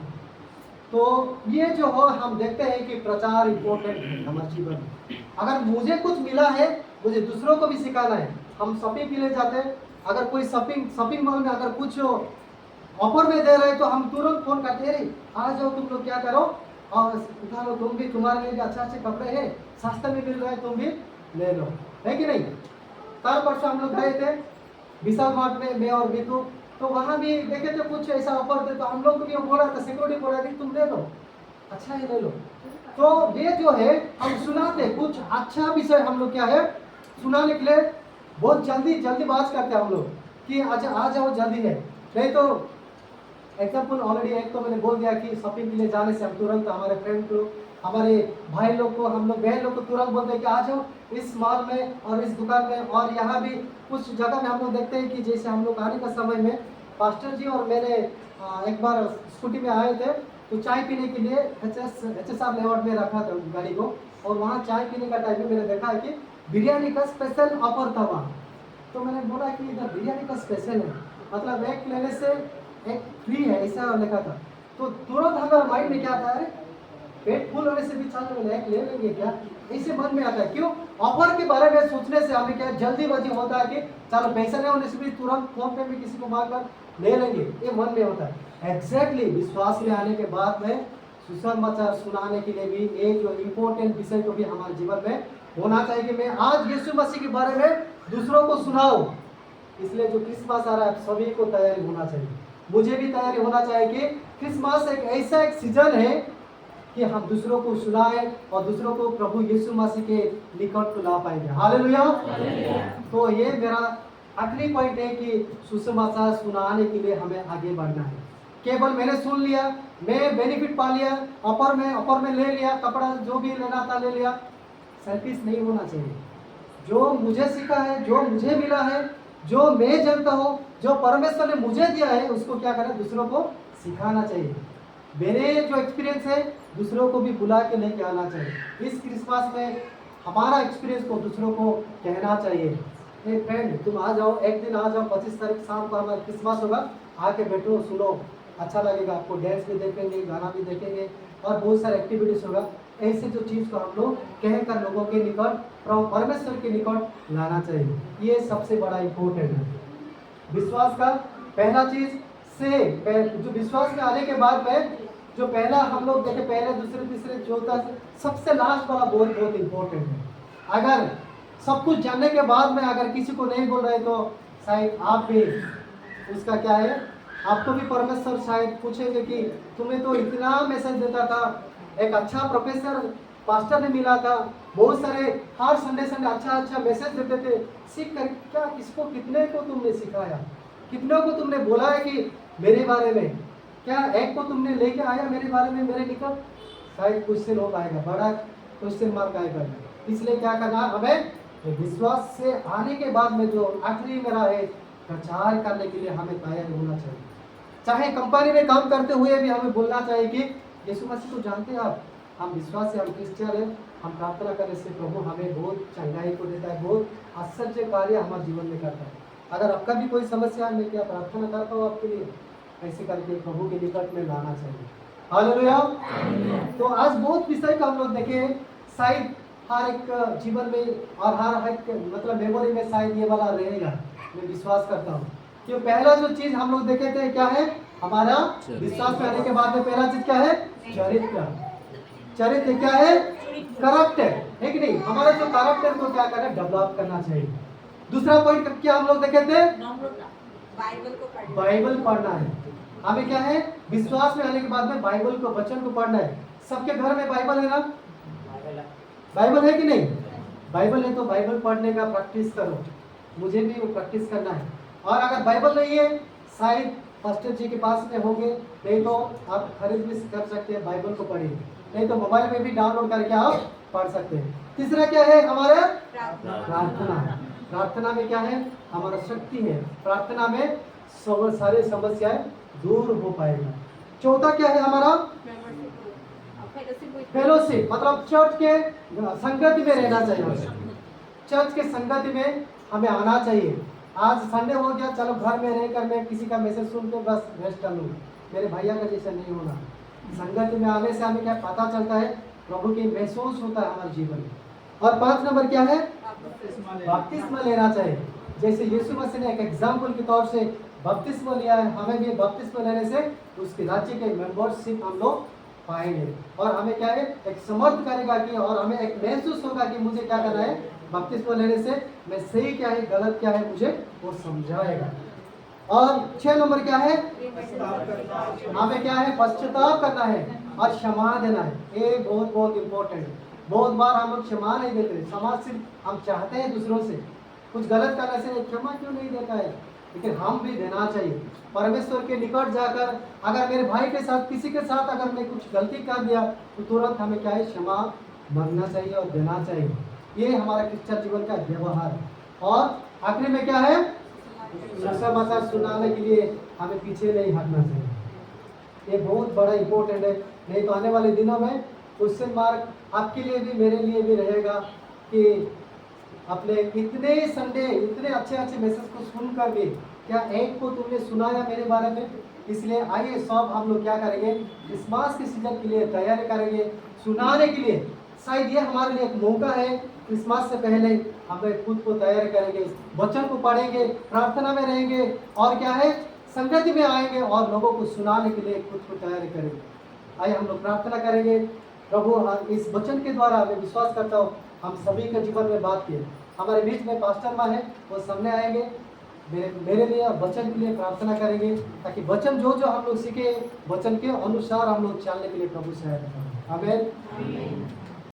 तो ये जो हो, हम देखते हैं कि प्रचार इम्पोर्टेंट है हमारे जीवन में। अगर मुझे कुछ मिला है मुझे दूसरों को भी सिखाना है। हम शॉपिंग के लिए जाते हैं, अगर कोई शॉपिंग मॉल में अगर कुछ ऑफर में दे रहे हैं तो हम तुरंत फोन करते हैं, आ जाओ तुम लोग क्या करो और उठा लो, तुम भी, तुम्हारे लिए भी अच्छे अच्छे कपड़े हैं, सस्ते में मिल रहा है, तुम भी ले लो, है कि नहीं। कल परसों हम लोग गए थे विशाल मार्ट में, मैं और बीतू, तो वहाँ भी देखे थे कुछ ऐसा ऑफर थे, तो हम लोग को भी बोला था, सिक्योरिटी बोला था तुम ले लो, अच्छा है ले लो। तो ये जो है हम सुनाते कुछ अच्छा विषय, हम लोग क्या है सुनाने के लिए बहुत जल्दीबाज करते हैं हम लोग कि अच्छा आ जाओ जल्दी है। नहीं तो एग्जाम्पल ऑलरेडी एक तो मैंने बोल दिया कि शॉपिंग के लिए जाने से हम तुरंत हमारे फ्रेंड को, हमारे भाई लोग को, हम लोग बहन लोग को तुरंत बोलते हैं कि आ जाओ इस मॉल में और इस दुकान में। और यहाँ भी कुछ जगह में हम लोग देखते हैं कि जैसे हम लोग आने का समय में पास्टर जी और मैंने एक बार स्कूटी में आए थे, तो चाय पीने के लिए HSR लेआउट में रखा था गाड़ी को, और वहाँ चाय पीने का टाइम में मैंने देखा है कि बिरयानी का स्पेशल ऑफर था वहाँ। तो मैंने बोला कि इधर बिरयानी का स्पेशल है, मतलब एक लेने से एक फ्री है, ऐसा लिखा था। तो तुरंत हमारे माइंड में क्या आता है, पेट फुल होने से भी चलो एक ले लेंगे क्या, ऐसे मन में आता है। क्यों? ऑफर के बारे में सोचने से हमें क्या जल्दीबाजी होता है कि चलो पैसा नहीं होने से भी तुरंत फोन पे में किसी को मांग कर ले लेंगे, ये मन में होता है। एग्जैक्टली विश्वास में आने के बाद में सुसमाचार सुनाने के लिए भी एक जो इम्पोर्टेंट विषय को भी हमारे जीवन में होना चाहिए कि मैं आज यीशु मसीह के बारे में दूसरों को सुनाऊं। इसलिए जो क्रिसमस आ रहा है सभी को तैयारी होना चाहिए, मुझे भी तैयारी होना चाहिए कि क्रिसमस एक ऐसा एक सीजन है कि हम दूसरों को सुनाएं और दूसरों को प्रभु यीशु मसीह के निकट को ला पाएंगे। हालेलुया। तो ये मेरा आखिरी पॉइंट है कि सुसमाचार सुनाने के लिए हमें आगे बढ़ना है। केवल मैंने सुन लिया, मैं बेनिफिट पा लिया, ऑफर में ले लिया, कपड़ा जो भी लेना था ले लिया, सेल्फिश नहीं होना चाहिए। जो मुझे सीखा है, जो मुझे मिला है, जो मैं जानता हूँ, जो परमेश्वर ने मुझे दिया है, उसको क्या करें दूसरों को सिखाना चाहिए। मेरे जो एक्सपीरियंस है दूसरों को भी बुला के लेके आना चाहिए। इस क्रिसमस में हमारा एक्सपीरियंस को दूसरों को कहना चाहिए, हे फ्रेंड तुम आ जाओ, एक दिन आ जाओ, 25 तारीख शाम को हमारा क्रिसमस होगा, आके बैठो सुनो, अच्छा लगेगा आपको, डांस भी देखेंगे, गाना भी देखेंगे और बहुत सारे एक्टिविटीज होगा। ऐसे जो चीज़ को हम लोग कहकर लोगों के निकट, परमेश्वर के निकट लाना चाहिए। ये सबसे बड़ा इम्पोर्टेंट है। विश्वास का पहला चीज से जो विश्वास में आने के बाद में जो पहला हम लोग देखे, पहले दूसरे तीसरे चौथा, सबसे लास्ट वाला बहुत इम्पोर्टेंट है। अगर सब कुछ जानने के बाद में अगर किसी को नहीं बोल रहे तो शायद आप भी उसका क्या है, आपको भी परमेश्वर शायद पूछेंगे कि तुम्हें तो इतना मैसेज देता था, एक अच्छा प्रोफेसर पास्टर ने मिला था, बहुत सारे हर संडे अच्छा मैसेज देते थे, सीख कर क्या किसको कितने को तुमने सिखाया, कितने को तुमने बोला है कि मेरे बारे में, क्या एक को तुमने लेके आया मेरे बारे में मेरे निकट, शायद क्वेश्चन हो पाएगा, बड़ा क्वेश्चन मार्क आएगा। इसलिए क्या करना, हमें विश्वास से आने के बाद में जो आखिरी मेरा है प्रचार करने के लिए हमें तैयार होना चाहिए। चाहे कंपनी में काम करते हुए भी हमें बोलना चाहिए कि यीशु मसीह को जानते हैं आप, हम विश्वास से, हम क्रिश्चियन हैं, हम प्रार्थना करने से प्रभु हमें बहुत चंगाई को देता है, बहुत आश्चर्य कार्य हमारे जीवन में करता है। अगर आपका भी कोई समस्या है, मैं क्या प्रार्थना करता हूँ आपके लिए, ऐसे करके प्रभु के निकट में लाना चाहिए। हालेलुया। तो आज बहुत विषय का हम लोग देखे, शायद हर एक जीवन में और हर एक मतलब मेमोरी में शायद ये वाला रहेगा, मैं विश्वास करता हूँ। क्यों? पहला जो चीज हम लोग देखे थे क्या है, हमारा विश्वास में आने के बाद में पहला चीज क्या है, चरित्र। चरित्र क्या है, कैरेक्टर, है कि नहीं। हमारा जो कैरेक्टर को क्या करना, डेवलप करना चाहिए। दूसरा पॉइंट क्या हम लोग देखे थे, बाइबल पढ़ना है। हमें क्या है, विश्वास में आने के बाद में बाइबल को, वचन को पढ़ना है। सबके घर में बाइबल है ना, बाइबल है कि नहीं, बाइबल है तो बाइबल पढ़ने का प्रैक्टिस करो, मुझे भी वो प्रैक्टिस करना है। और अगर बाइबल नहीं है, शायद पास्टर जी के पास में होंगे, नहीं तो आप खरीद भी कर सकते हैं, बाइबल को पढ़िए, नहीं तो मोबाइल में भी डाउनलोड करके आप पढ़ सकते हैं। तीसरा क्या है, हमारा प्रार्थना। प्रार्थना में क्या है, हमारा शक्ति है, प्रार्थना में सारे समस्याएं दूर हो पाएगा। चौथा क्या है हमारा, फेलोशिप, मतलब चर्च के संगति में रहना चाहिए, चर्च के संगति में हमें आना चाहिए। आज संडे हो गया, चलो घर में रह कर मैं किसी का मैसेज सुन के बस रेस्ट कर लूँ, मेरे भैया का जैसा नहीं होना। संगत में आने से हमें क्या पता चलता है, प्रभु की महसूस होता है हमारे जीवन में। और 5 नंबर क्या है? बपतिस्मा लेना चाहिए। जैसे यीशु मसीह ने एक एग्जाम्पल के तौर से बपतिस्मा लिया है, हमें भी बपतिस्मा लेने से उसके राज्य के मेंबरशिप हम लोग पाएंगे। और हमें क्या है, एक समर्थ करेगा कि, और हमें एक महसूस होगा कि मुझे क्या करना है, बपतिस्मा लेने से मैं सही क्या है गलत क्या है मुझे वो समझाएगा। और 6 नंबर क्या है? हमें क्या है, पश्चाताप करना है और क्षमा देना है। ये बहुत बहुत इम्पोर्टेंट है। बहुत बार हम लोग क्षमा नहीं देते, समाज सिर्फ हम चाहते हैं दूसरों से कुछ गलत करने से क्षमा क्यों नहीं देता है, लेकिन हम भी देना चाहिए। परमेश्वर के निकट जाकर अगर मेरे भाई के साथ किसी के साथ अगर मैं कुछ गलती कर दिया तो तुरंत हमें क्या है, क्षमा मांगना चाहिए और देना चाहिए। ये हमारा क्रिश्चियन जीवन का व्यवहार है। और आखिरी में क्या है, सुसमाचार सुनाने के लिए हमें पीछे नहीं हटना चाहिए। ये बहुत बड़ा इम्पोर्टेंट है। नहीं तो आने वाले दिनों में क्वेश्चन मार्क आपके लिए भी मेरे लिए भी रहेगा कि अपने इतने संडे इतने अच्छे अच्छे मैसेज को सुनकर भी क्या एक को तुमने सुनाया मेरे बारे में। इसलिए आइए सब हम लोग क्या करेंगे, क्रिसमस के सीजन के लिए तैयारी करेंगे सुनाने के लिए। शायद ये हमारे लिए एक मौका है, क्रिसमस से पहले हम लोग खुद को तैयार करेंगे, वचन को पढ़ेंगे, प्रार्थना में रहेंगे और क्या है संगति में आएंगे और लोगों को सुनाने के लिए खुद को तैयार करेंगे। आइए हम लोग प्रार्थना करेंगे। प्रभु इस वचन के द्वारा मैं विश्वास करता हूँ हम सभी के जीवन में बात किए। हमारे बीच में पास्टर माँ है, वो सामने आएंगे, मेरे लिए और वचन के लिए प्रार्थना करेंगे ताकि वचन जो जो हम लोग सीखे वचन के अनुसार हम लोग चलने के लिए प्रभु सहायता करें। आमीन।